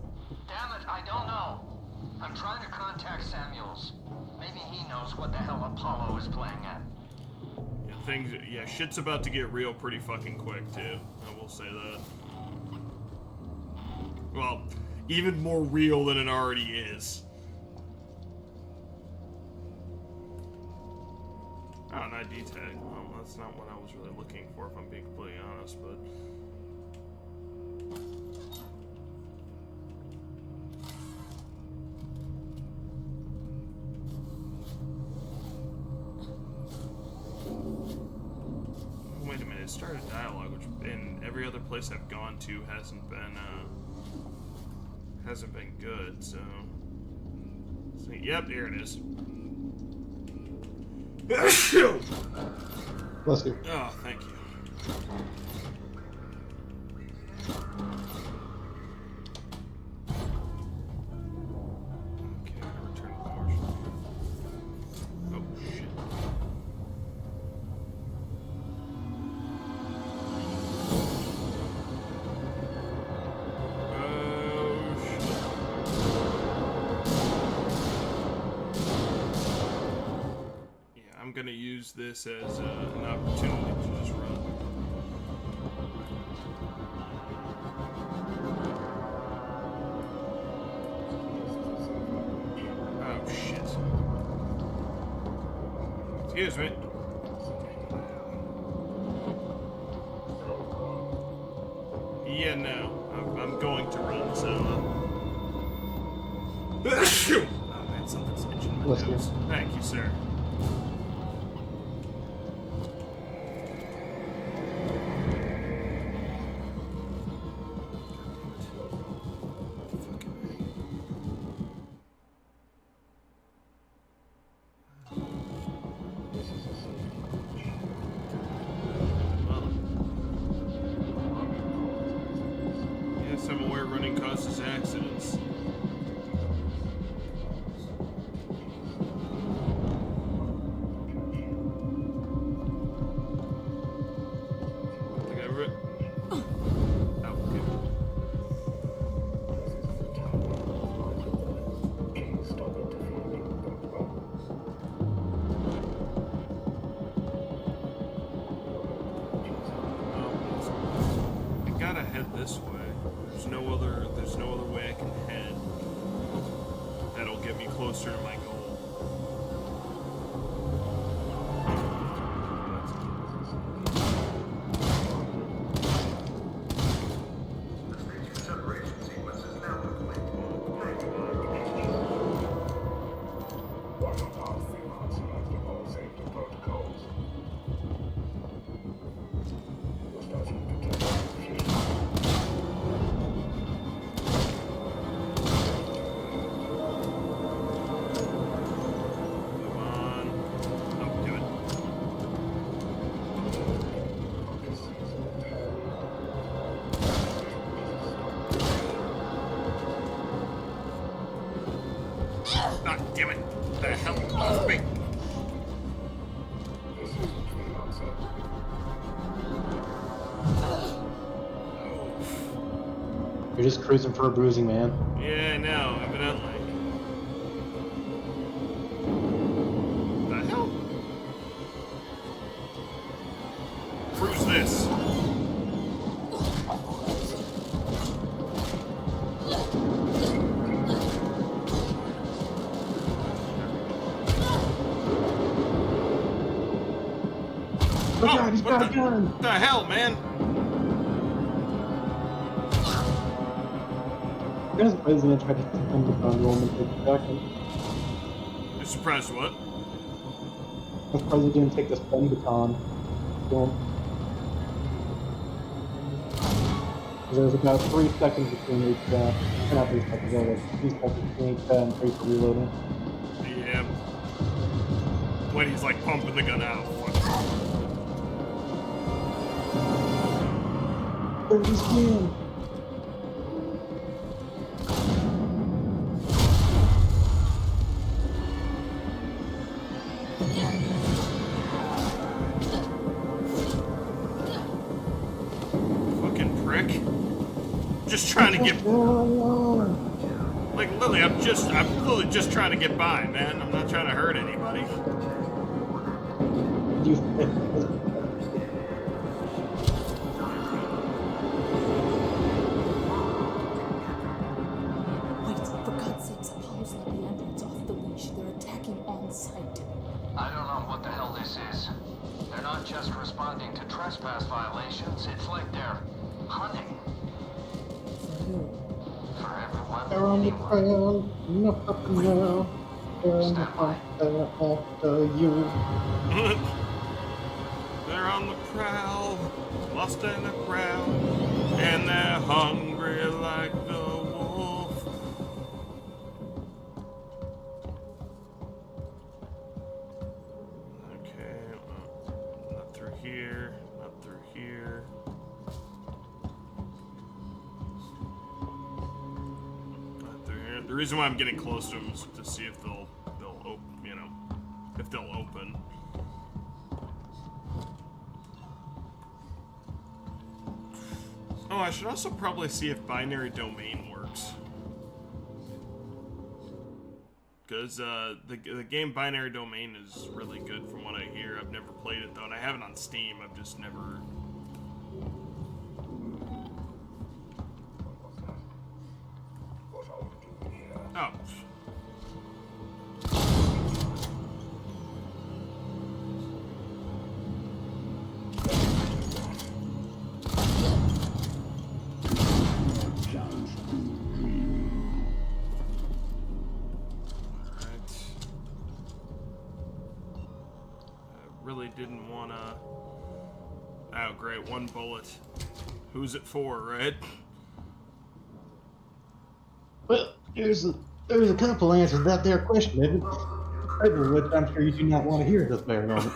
Damn it, I don't know. I'm trying to contact Samuels. Maybe he knows what the hell Apollo is playing at. Yeah, shit's about to get real pretty fucking quick, too. I will say that. Well, even more real than it already is. Oh, an ID tag. Well, that's not what I was really looking for, if I'm being completely honest, but... start a dialogue, which in every other place I've gone to hasn't been good. So, yep, here it is. Bless you. Oh, thank you. Okay, return to power shell. Oh, shit. I'm gonna use this as an opportunity to just run. Oh shit. Excuse me. Yeah, no. I'm going to run, so... Oh man, something's itching my nose. Thank you, sir. Accidents. This way. There's no other way I can head that'll get me closer to my goal. Damn it! The hell off me! You're just cruising for a bruising, man. Yeah, no, evidently. The hell? Cruise this. Oh god, he's got a gun! What the hell, man? There's president tried to come to the woman for the second. You're surprised what? The president didn't take the stun baton. There's about 3 seconds between each, not 3 seconds, like 2 seconds between each and 3 for reloading. Yeah. When he's like pumping the gun out. Where's this man? Fucking prick. Just trying to get... Like, Lily, I'm literally just trying to get by, man. I'm not trying to hurt anybody. I don't know what the hell this is. They're not just responding to trespass violations, it's like they're hunting. For everyone. They're on the trail, no fucking no. They're on the trail after you. They're They're on the prowl, lost in a crowd, and they're hungry like the wolf. Okay, not through here, not through here. Not through here. The reason why I'm getting close to them is to see if they'll open, you know, if they'll open. Oh, I should also probably see if binary domain works. Because the game Binary Domain is really good from what I hear. I've never played it though, and I have it on Steam. I've just never... Oh. Didn't wanna... Oh, great, one bullet. Who's it for, right? Well, there's a couple answers to that there question, Evan. Over which I'm sure you do not want to hear this very moment.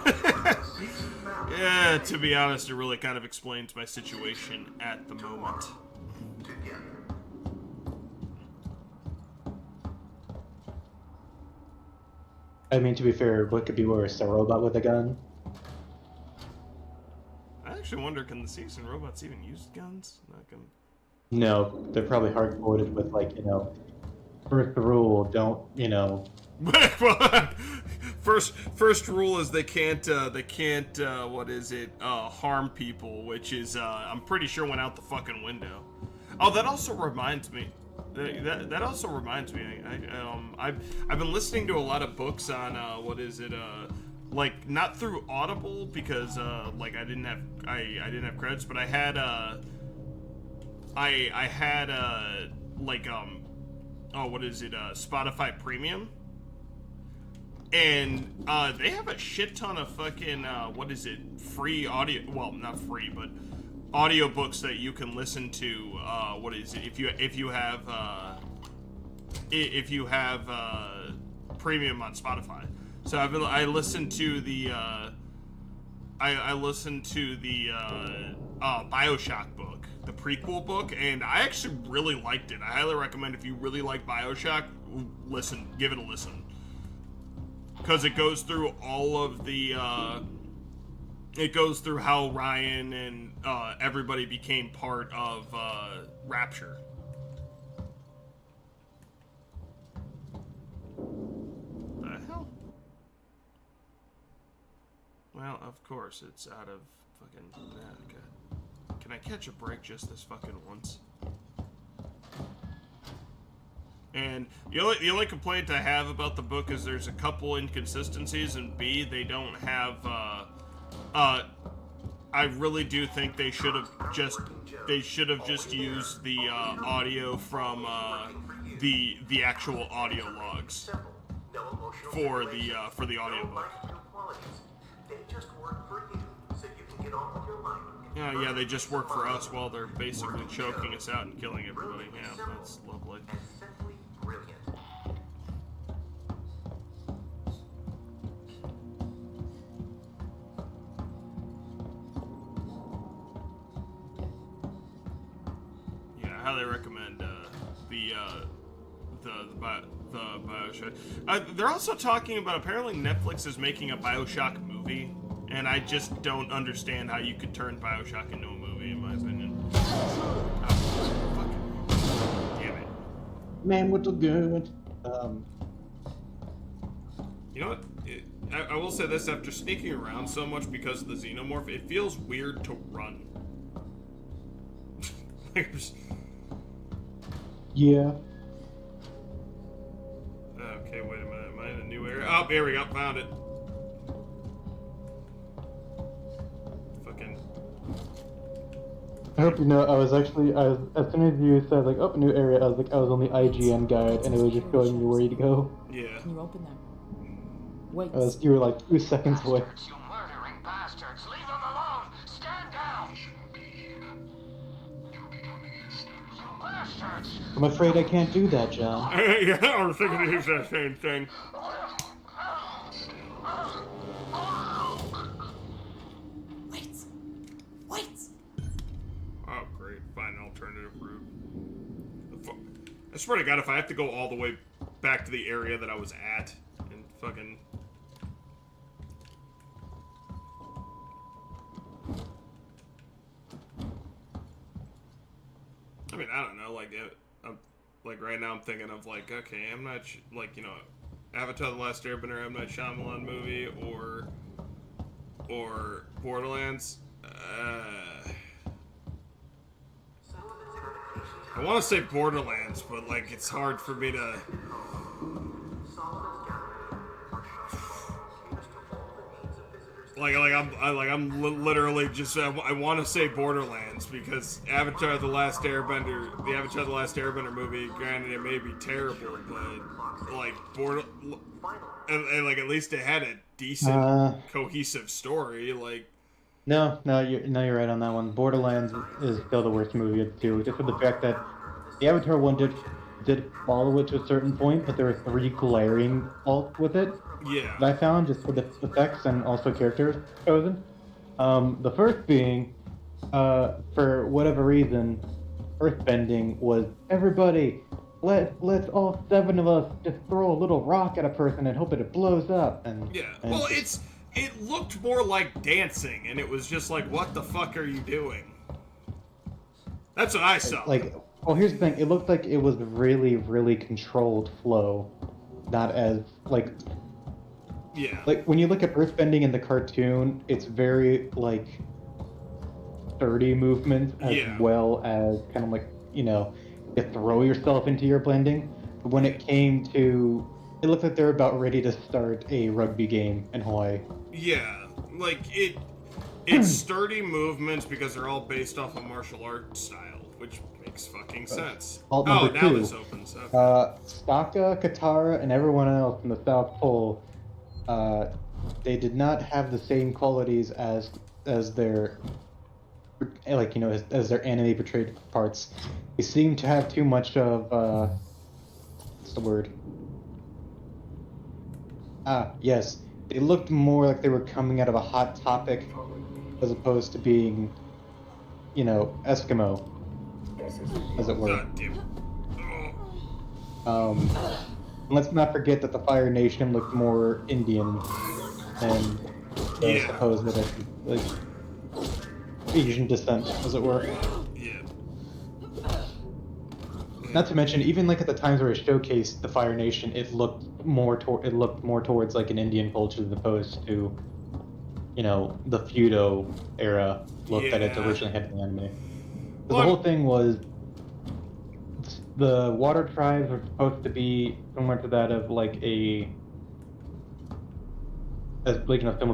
Yeah, to be honest, it really kind of explains my situation at the moment. I mean, to be fair, what could be worse, a robot with a gun? I actually wonder, can the seasoned robots even use guns? No, they're probably hard-coded with, like, you know, first rule, don't, you know... First rule is they can't, what is it, harm people, which is, I'm pretty sure went out the fucking window. Oh, that also reminds me, that also reminds me, I've been listening to a lot of books on, what is it, like, not through Audible, because, like, I didn't have credits, but I had, like, oh, what is it, Spotify Premium, and, they have a shit ton of fucking, what is it, free audio, well, not free, but audiobooks that you can listen to, what is it, if you have premium on Spotify. So I listened to the BioShock book, the prequel book, and I actually really liked it. I highly recommend, if you really like BioShock, give it a listen. Because it goes through all of the, it goes through how Ryan and everybody became part of Rapture. The hell? Well, of course, it's out of fucking... Okay. Can I catch a break just this fucking once? And the only complaint I have about the book is there's a couple inconsistencies, and B, they don't have, I really do think they should have just used the audio from the actual audio logs for the audiobook. Yeah, they just work for us while they're basically choking us out and killing everybody. Yeah, that's lovely. Yeah, I highly recommend the BioShock. They're also talking about, apparently Netflix is making a BioShock movie, and I just don't understand how you could turn BioShock into a movie, in my opinion. Damn it. Man, what's good? You know what? I will say this, after sneaking around so much because of the Xenomorph, it feels weird to run. Yeah. Okay, wait a minute. Am I in a new area? Oh, here we go. Found it. Fucking. I hope you know, as soon as you said, like, oh, new area, I was on the IGN guide, and it was just showing you where to go. Yeah. Can you open them? Wait. You were like 2 seconds away. You murdering bastards! Leave them alone! bastards! I'm afraid I can't do that, John. Yeah, I was thinking the exact same thing. Wait! Wait! Oh, great. Find an alternative route. I swear to God, if I have to go all the way back to the area that I was at, and fucking... I mean, I don't know, like, like right now I'm thinking of, like, okay, I'm not, like, you know, Avatar The Last Airbender, M. Night Shyamalan movie, or Borderlands. I want to say Borderlands, but, like, it's hard for me to... I'm literally just I want to say Borderlands because Avatar: The Last Airbender, the Avatar: The Last Airbender movie. Granted, it may be terrible, but like and like at least it had a decent, cohesive story. Like No, you're right on that one. Borderlands is still the worst movie of the two, just for the fact that the Avatar one did follow it to a certain point, but there were 3 glaring faults with it. Yeah. That I found just for the effects and also characters chosen. The first being, for whatever reason, earthbending was everybody. Let's all 7 of us just throw a little rock at a person and hope it blows up. And well, it looked more like dancing, and it was just like, what the fuck are you doing? That's what I saw. Well, here's the thing. It looked like it was really, really controlled flow, not as yeah. Like when you look at earthbending in the cartoon, it's very sturdy movements as well as kind of you throw yourself into your blending. But when it came to, it looked like they're about ready to start a rugby game in Hawaii. Yeah, like it's sturdy movements because they're all based off of martial art style, which makes fucking sense. Number now 2, this opens up. Sokka, Katara, and everyone else in the South Pole, they did not have the same qualities as their as their anime portrayed parts. They seemed to have too much of what's the word? Yes. They looked more like they were coming out of a Hot Topic as opposed to being, Eskimo, as it were. Let's not forget that the Fire Nation looked more Indian and supposed that it Asian descent, as it were. Yeah. Not to mention, even at the times where it showcased the Fire Nation, it looked more towards an Indian culture as opposed to, the feudo era look that it originally had in the anime. The whole thing was the water tribes were supposed to be similar to that of similar to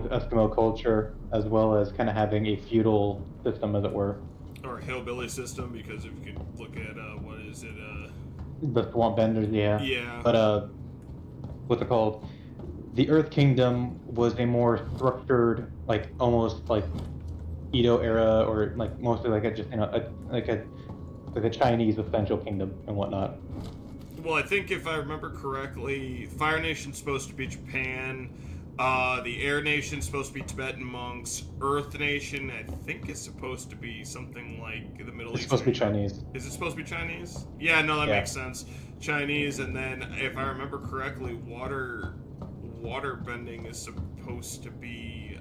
Eskimo culture, as well as kind of having a feudal system, as it were. Or a hillbilly system, because if you could look at what is it? The Swamp Benders, yeah. Yeah. But what's it called? The Earth Kingdom was a more structured, almost Edo era, or mostly a Chinese essential kingdom and whatnot. Well, I think if I remember correctly, Fire Nation's supposed to be Japan. The Air Nation's supposed to be Tibetan monks. Earth Nation, I think, is supposed to be something like the Middle East. It's supposed to be Chinese. Is it supposed to be Chinese? Yeah, no, that makes sense. Chinese, and then if I remember correctly, water bending is supposed to be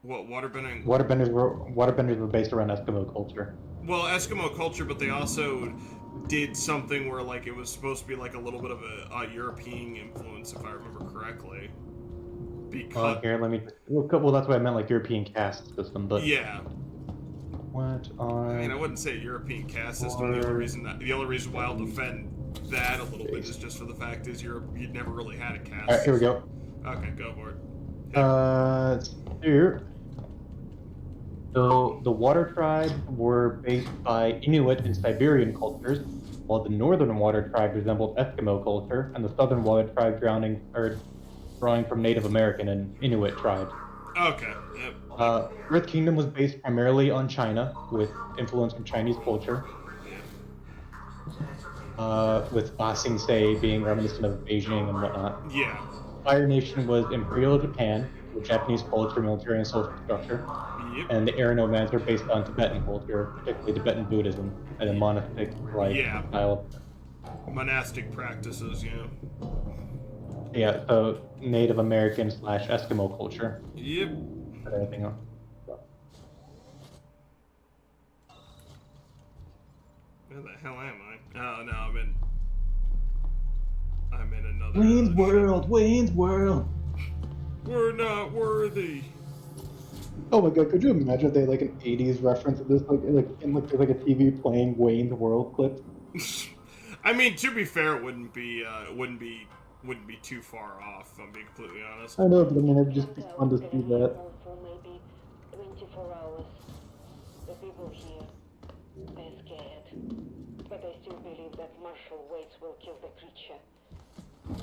what waterbending? Waterbenders were based around Eskimo culture. Well, Eskimo culture, but they also did something where it was supposed to be a little bit of a European influence, if I remember correctly. Because here, let me. Well, that's what I meant, European caste system, but yeah. What on? I mean, I wouldn't say European caste system. The only reason why I'll defend that a little bit is just for the fact is you'd never really had a caste. All right, here we go. Okay, go for it. Here. So the water tribes were based by Inuit and Siberian cultures, while the northern water tribe resembled Eskimo culture, and the southern water tribe drawing from Native American and Inuit tribes. Okay. Yep. Earth Kingdom was based primarily on China, with influence from Chinese culture. With Ba Sing Se being reminiscent of Beijing and whatnot. Yeah. Fire Nation was Imperial Japan, with Japanese culture, military, and social structure. Yep. And the Air Nomads are based on Tibetan culture, particularly Tibetan Buddhism, and a monastic-like Yeah. style. Monastic practices, you know. Yeah, so Native American / Eskimo culture. Yep. Or anything else. Where the hell am I? Oh no, I'm in another. Wayne's World, Wayne's World. We're not worthy. Oh my god, could you imagine if they had like an 80s reference of this, there's like a TV playing Wayne's World clips? I mean, to be fair, it wouldn't be too far off, if I'm being completely honest. I know, but I mean, it'd just be fun to see that. For maybe 24 hours. The people here, they're scared. But they still believe that martial weights will kill the creature.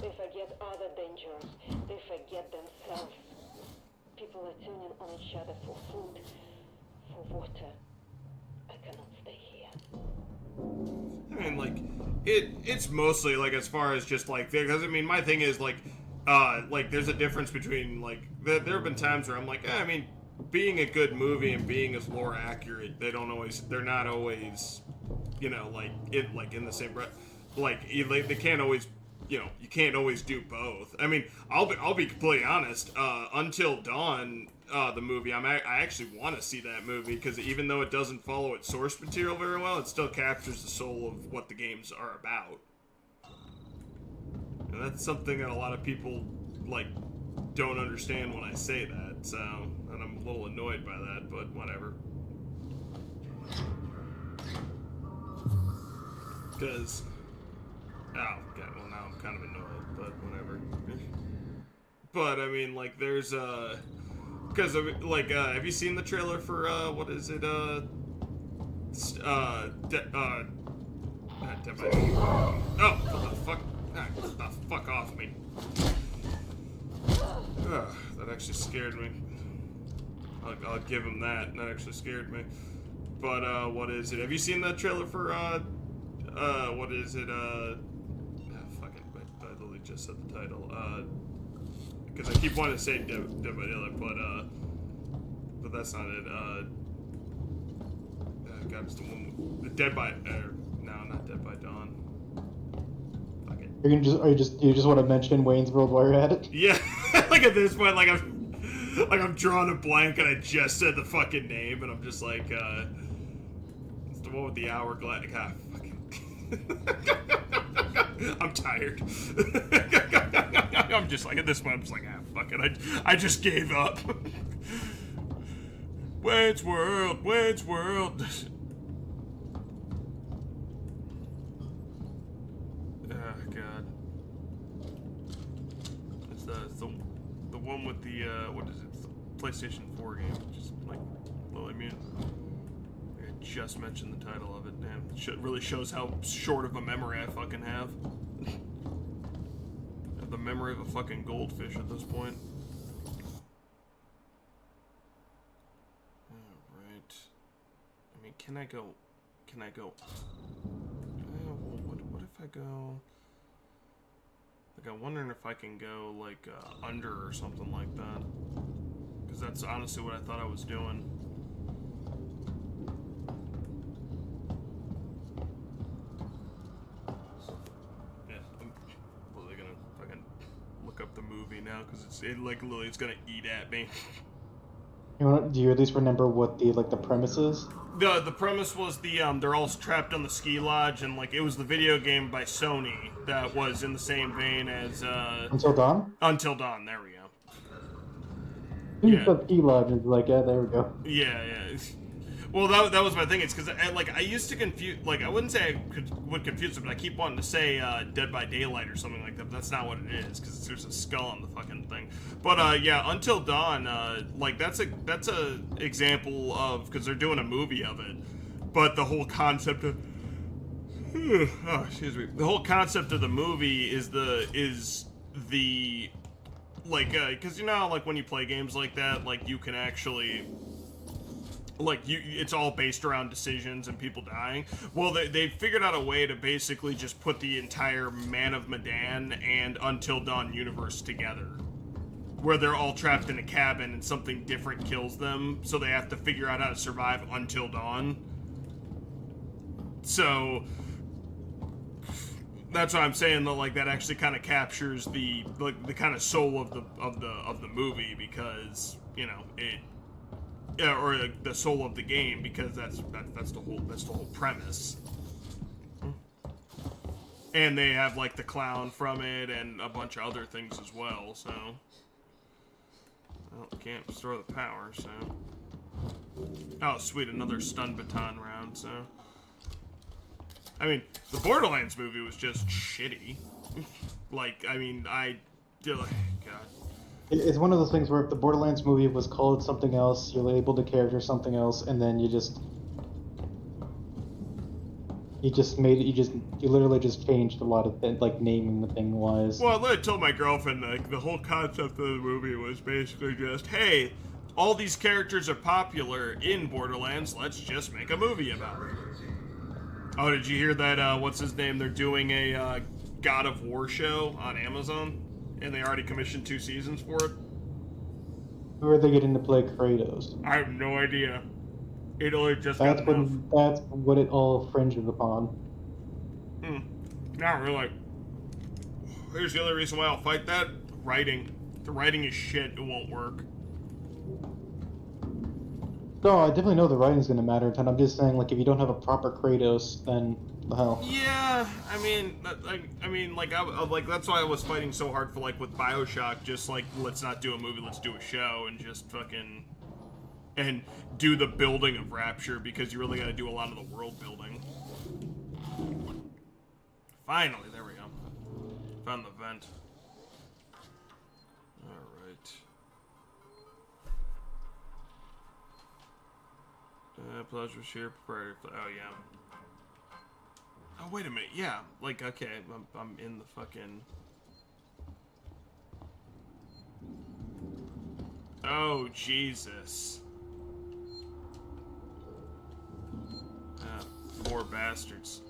They forget other dangers. They forget themselves. People are turning on each other for food, for water. I cannot stay here. I mean, like, it's mostly, like, as far as just, like, because, I mean, my thing is, like, there's a difference between, like, there have been times where I'm like, I mean, being a good movie and being as lore accurate, they're not always, you know, in the same breath. Like, they can't always, you know, you can't always do both. I mean, I'll be completely honest. Until Dawn, the movie, I actually want to see that movie because even though it doesn't follow its source material very well, it still captures the soul of what the games are about. And that's something that a lot of people like don't understand when I say that. So, and I'm a little annoyed by that, but whatever. Because, oh god, well now I'm kind of annoyed, but whatever. But I mean, like, there's because like, have you seen the trailer for what is it? Dead by. Oh, what the fuck? Ah, get the fuck off me! That actually scared me. I'll give him that. That actually scared me. But what is it? Have you seen that trailer for what is it? Fucking, I literally just said the title. Because I keep wanting to say Dead by Daylight, but that's not it. God, it's the one with Dead by. No, not Dead by Dawn. Fuck it. You just want to mention Wayne's World while you're at it? Yeah, like at this point, like I'm drawing a blank and I just said the fucking name and I'm just like, it's the one with the hourglass. God, fucking. I'm tired. I'm just like, at this point, I'm just like, fuck it. I just gave up. Wayne's World, Wayne's World. Oh, God. It's the one with the, what is it? It's the PlayStation 4 game. Just, like, Lily Mune. I just mentioned the title of it, damn. It really shows how short of a memory I fucking have. I have the memory of a fucking goldfish at this point. Alright. I mean, can I go? What if I go? Like, I'm wondering if I can go, like, under or something like that. Because that's honestly what I thought I was doing. Yeah, I'm literally gonna fucking look up the movie now, because it's gonna eat at me. Do you at least remember what the premise is? The premise was they're all trapped on the ski lodge, and like it was the video game by Sony that was in the same vein as Until Dawn? Until Dawn, there we go. You said ski lodge, and like, yeah, there we go. Yeah. Well, that was my thing. It's because I used to confuse, like, I wouldn't say I would confuse it, but I keep wanting to say Dead by Daylight or something like that. But that's not what it is, because there's a skull on the fucking thing. But yeah, Until Dawn, like that's a example of, because they're doing a movie of it, but the whole concept of the whole concept of the movie is the like, because you know how, like, when you play games like that, like, you can actually, like, it's all based around decisions and people dying. Well, they figured out a way to basically just put the entire Man of Medan and Until Dawn universe together, where they're all trapped in a cabin and something different kills them, so they have to figure out how to survive until dawn. So that's why I'm saying that, like, that actually kind of captures the kind of soul of the movie, because, you know, or the soul of the game, because that's the whole premise. And they have, like, the clown from it and a bunch of other things as well. So, well, can't restore the power. So, oh sweet, another stun baton round. So, I mean, the Borderlands movie was just shitty. Like, I mean, God. It's one of those things where if the Borderlands movie was called something else, you labeled the character something else, and then you literally just changed a lot of things, like naming the thing wise. Well, I literally told my girlfriend, like, the whole concept of the movie was basically just, hey, all these characters are popular in Borderlands, let's just make a movie about it. Oh, did you hear that, what's his name? They're doing a God of War show on Amazon, and they already commissioned 2 seasons for it? Who are they getting to play Kratos? I have no idea. It only just That's got enough. That's what it all fringes upon. Not really. Here's the other reason why I'll fight that. Writing. The writing is shit, it won't work. No, I definitely know the writing's gonna matter, and I'm just saying, like, if you don't have a proper Kratos, then the hell. Yeah, I mean, that's why I was fighting so hard for, like, with BioShock, just, like, let's not do a movie, let's do a show, and just fucking, and do the building of Rapture, because you really gotta do a lot of the world building. Finally, there we go. Found the vent. Alright. Pleasure share proprietary. Oh, yeah. Oh, wait a minute. Yeah. Like, okay. I'm in the fucking. Oh, Jesus. Poor bastards.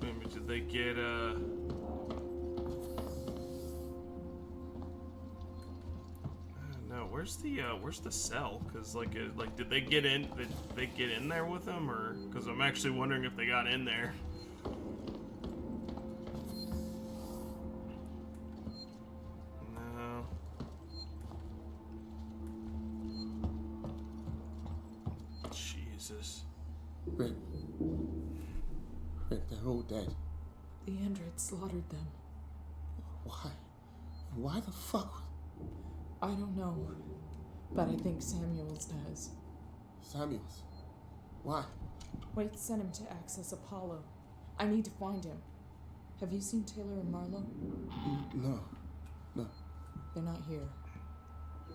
Maybe did they get, No, where's the cell? Cause like did they get in? Did they get in there with them, or? Cause I'm actually wondering if they got in there. No. Jesus. Rick, they're all dead. The android slaughtered them. Why? Why the fuck? I don't know, but I think Samuels does. Samuels? Why? Wait, sent him to access Apollo. I need to find him. Have you seen Taylor and Marlowe? No. They're not here.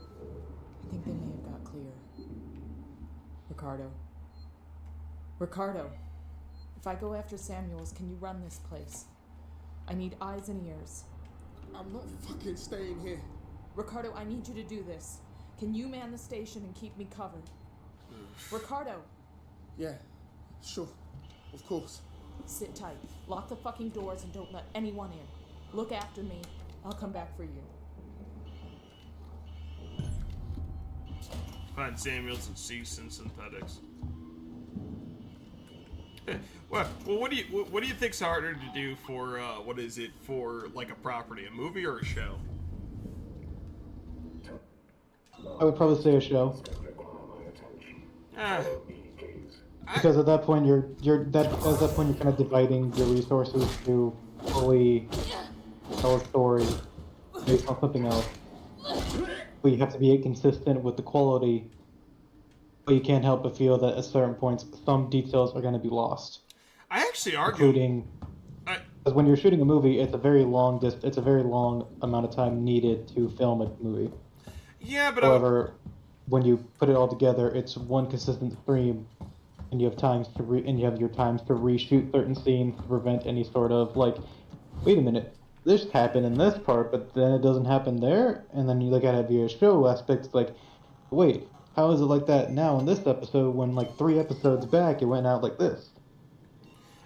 I think they may have got clear. Ricardo, if I go after Samuels, can you run this place? I need eyes and ears. I'm not fucking staying here. Ricardo, I need you to do this. Can you man the station and keep me covered? Ricardo! Yeah, sure. Of course. Sit tight. Lock the fucking doors and don't let anyone in. Look after me. I'll come back for you. Find Samuels and Cease and synthetics. Well, what do you think's harder to do for what is it, for like a property, a movie or a show? I would probably say a show. Because at that point you're kind of dividing your resources to fully tell a story based on something else. But you have to be consistent with the quality, but you can't help but feel that at certain points some details are going to be lost. I actually argue, including because when you're shooting a movie, it's a very long amount of time needed to film a movie. Yeah, but however, when you put it all together, it's one consistent stream and you have times to your times to reshoot certain scenes to prevent any sort of like, wait a minute, this happened in this part, but then it doesn't happen there, and then you look at it via show aspects like, wait, how is it like that now in this episode when like 3 episodes back it went out like this?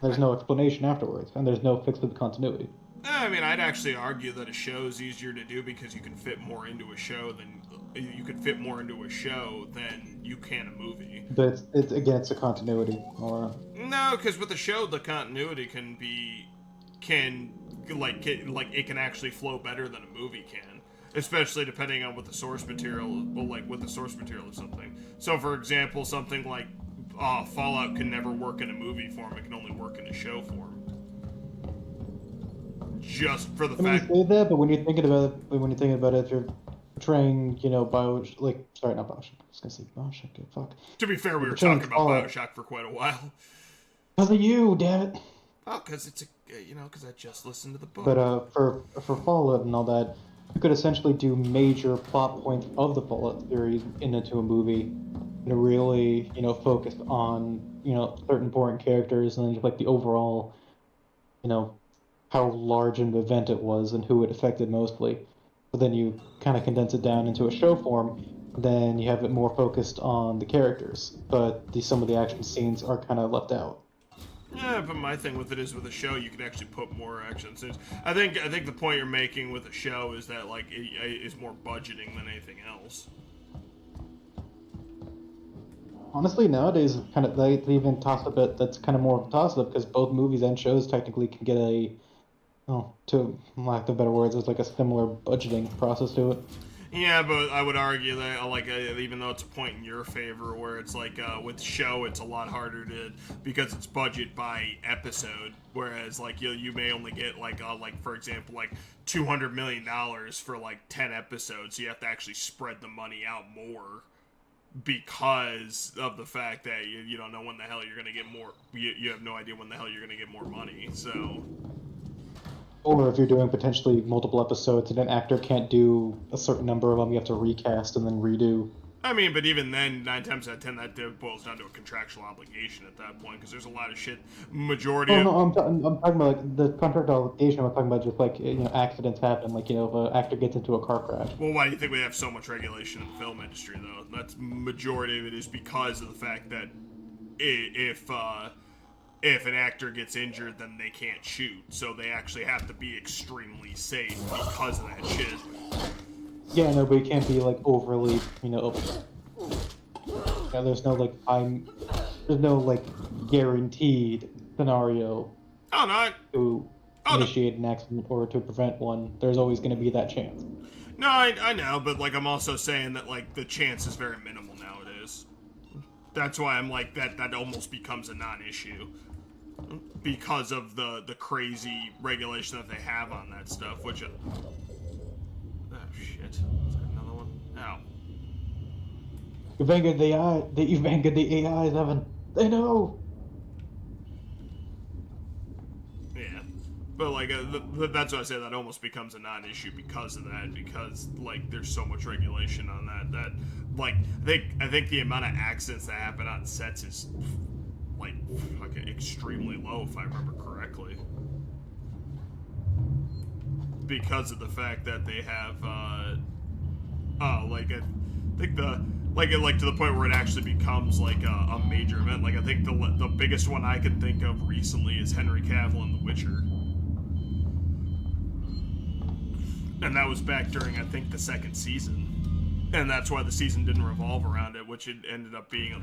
There's no explanation afterwards, and there's no fix to the continuity. I mean, I'd actually argue that a show is easier to do because you can fit more into a show than you can a movie. But it's against the continuity, or no, because with a show, the continuity it can actually flow better than a movie can, especially depending on what the source material, of something. So, for example, something like Fallout can never work in a movie form; it can only work in a show form. Just for the fact. You say that, but when you're thinking about it, if you're portraying, not Bioshock. I was gonna say Bioshock. Fuck. To be fair, we were talking about Bioshock for quite a while. Because of you, damn it. Oh, because because I just listened to the book. But for Fallout and all that, you could essentially do major plot points of the Fallout series into a movie, and really, focus on, certain important characters and then just like the overall, how large an event it was and who it affected mostly. But then you kind of condense it down into a show form, then you have it more focused on the characters, but some of the action scenes are kind of left out. Yeah, but my thing with it is with a show, you can actually put more action scenes. I think the point you're making with a show is that like it is more budgeting than anything else. Honestly, nowadays, they even toss a bit. That's kind of more of a toss-up because both movies and shows technically can get to lack of better words, there's like a similar budgeting process to it. Yeah, but I would argue that even though it's a point in your favor, where it's like with show, it's a lot harder because it's budget by episode, whereas like you may only get like for example like $200 million for like 10 episodes, so you have to actually spread the money out more. Because of the fact that you don't know when the hell you're gonna get more, you have no idea when the hell you're gonna get more money. So, or if you're doing potentially multiple episodes and an actor can't do a certain number of them, you have to recast and then redo. I mean, but even then, 9 times out of 10, that boils down to a contractual obligation at that point, because there's a lot of shit. I'm talking about like the contract obligation. I'm talking about just like accidents happen, like if an actor gets into a car crash. Well, why do you think we have so much regulation in the film industry, though? That's majority of it is because of the fact that if an actor gets injured, then they can't shoot, so they actually have to be extremely safe because of that shit. Yeah, no, but it can't be like overly, there's no guaranteed scenario to initiate an accident or to prevent one. There's always going to be that chance. No, I know, but like I'm also saying that like the chance is very minimal nowadays. That's why I'm like that almost becomes a non-issue because of the crazy regulation that they have on that stuff, which. Oh shit! Is that another one? Ow. You've angered the AIs, Evan. They know. Yeah, but like that's why I say that almost becomes a non-issue because of that. Because like there's so much regulation on that like I think the amount of accidents that happen on sets is like fucking extremely low if I remember correctly. Because of the fact that they have, I think to the point where it actually becomes like a major event. Like I think the biggest one I can think of recently is Henry Cavill in The Witcher, and that was back during I think the 2nd season, and that's why the season didn't revolve around it, which ended up being a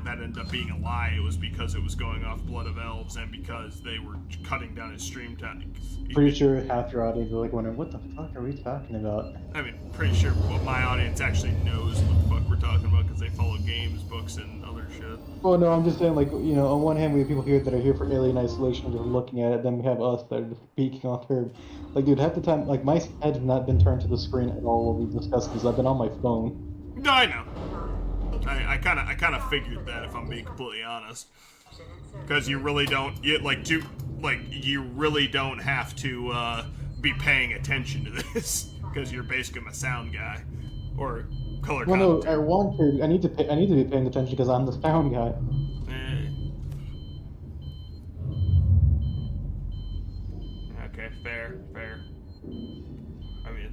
lie. It was because it was going off Blood of Elves and because they were cutting down his stream time. Pretty sure half your audience are like wondering, what the fuck are we talking about? I mean, pretty sure my audience actually knows what the fuck we're talking about because they follow games, books, and other shit. Well, no, I'm just saying, like, on one hand, we have people here that are here for Alien Isolation and just looking at it, then we have us that are just speaking off her. Like, dude, half the time, like, my head has not been turned to the screen at all while we discuss this. I've been on my phone. No, I know. I kind of figured that, if I'm being completely honest, because you really don't you really don't have to be paying attention to this because you're basically my sound guy or color. Well, no, I want to. I need to be paying attention because I'm the sound guy.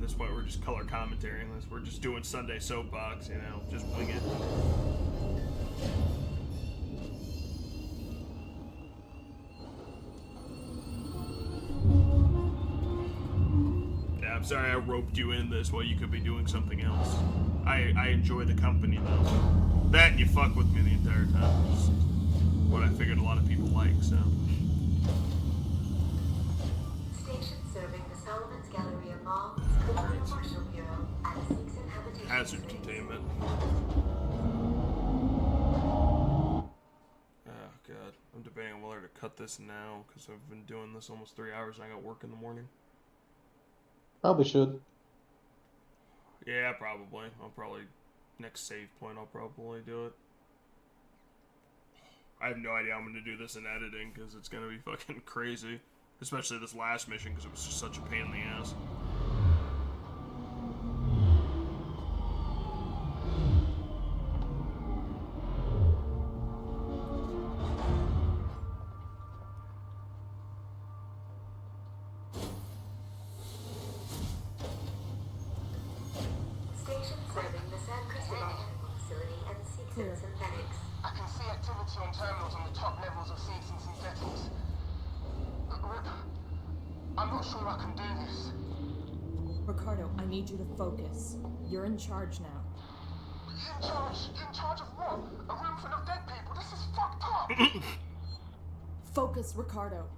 this point, we're just color commentating this. We're just doing Sunday soapbox, you know, just wing it. Yeah, I'm sorry I roped you in this while you could be doing something else. I enjoy the company, though. That and you fuck with me the entire time. Which is what I figured a lot of people like, so. Station serving the Solomon's Galleria Mall, Colonial Marshal Bureau, and 6 inhabitation Hazard space. containment. Oh, God. I'm debating whether to cut this now, because I've been doing this almost 3 hours and I got work in the morning. Probably should. Yeah, probably. I'll probably... Next save point, I'll probably do it. I have no idea how I'm going to do this in editing, because it's going to be fucking crazy. Especially this last mission, because it was just such a pain in the ass. Station serving the San Cristobal Animal Facility and Seeks and Synthetics. I can see activity on terminals on the top levels of Seeds and Synthetics. Rip, I'm not sure I can do this. Ricardo, I need you to focus. You're in charge now. In charge? In charge of what? A room full of dead people? This is fucked up! Focus, Ricardo.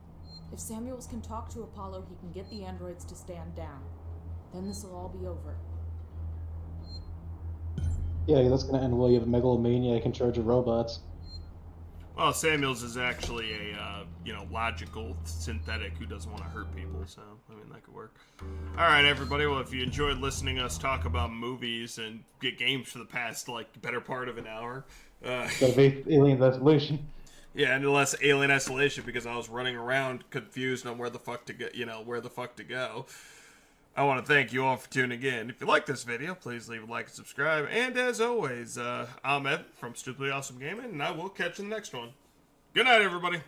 If Samuels can talk to Apollo, he can get the androids to stand down. Then this will all be over. Yeah, that's gonna end well. You have a megalomaniac in charge of robots. Well, Samuels is actually a, you know, logical synthetic who doesn't want to hurt people, so, I mean, that could work. Alright, everybody, well, if you enjoyed listening to us talk about movies and get games for the past, like, better part of an hour, Alien Isolation. yeah, and less Alien Isolation, because I was running around confused on where the fuck to go, you know, where the fuck to go. I want to thank you all for tuning in. If you like this video, please leave a like and subscribe. And as always, I'm Ed from Stupidly Awesome Gaming, and I will catch you in the next one. Good night, everybody.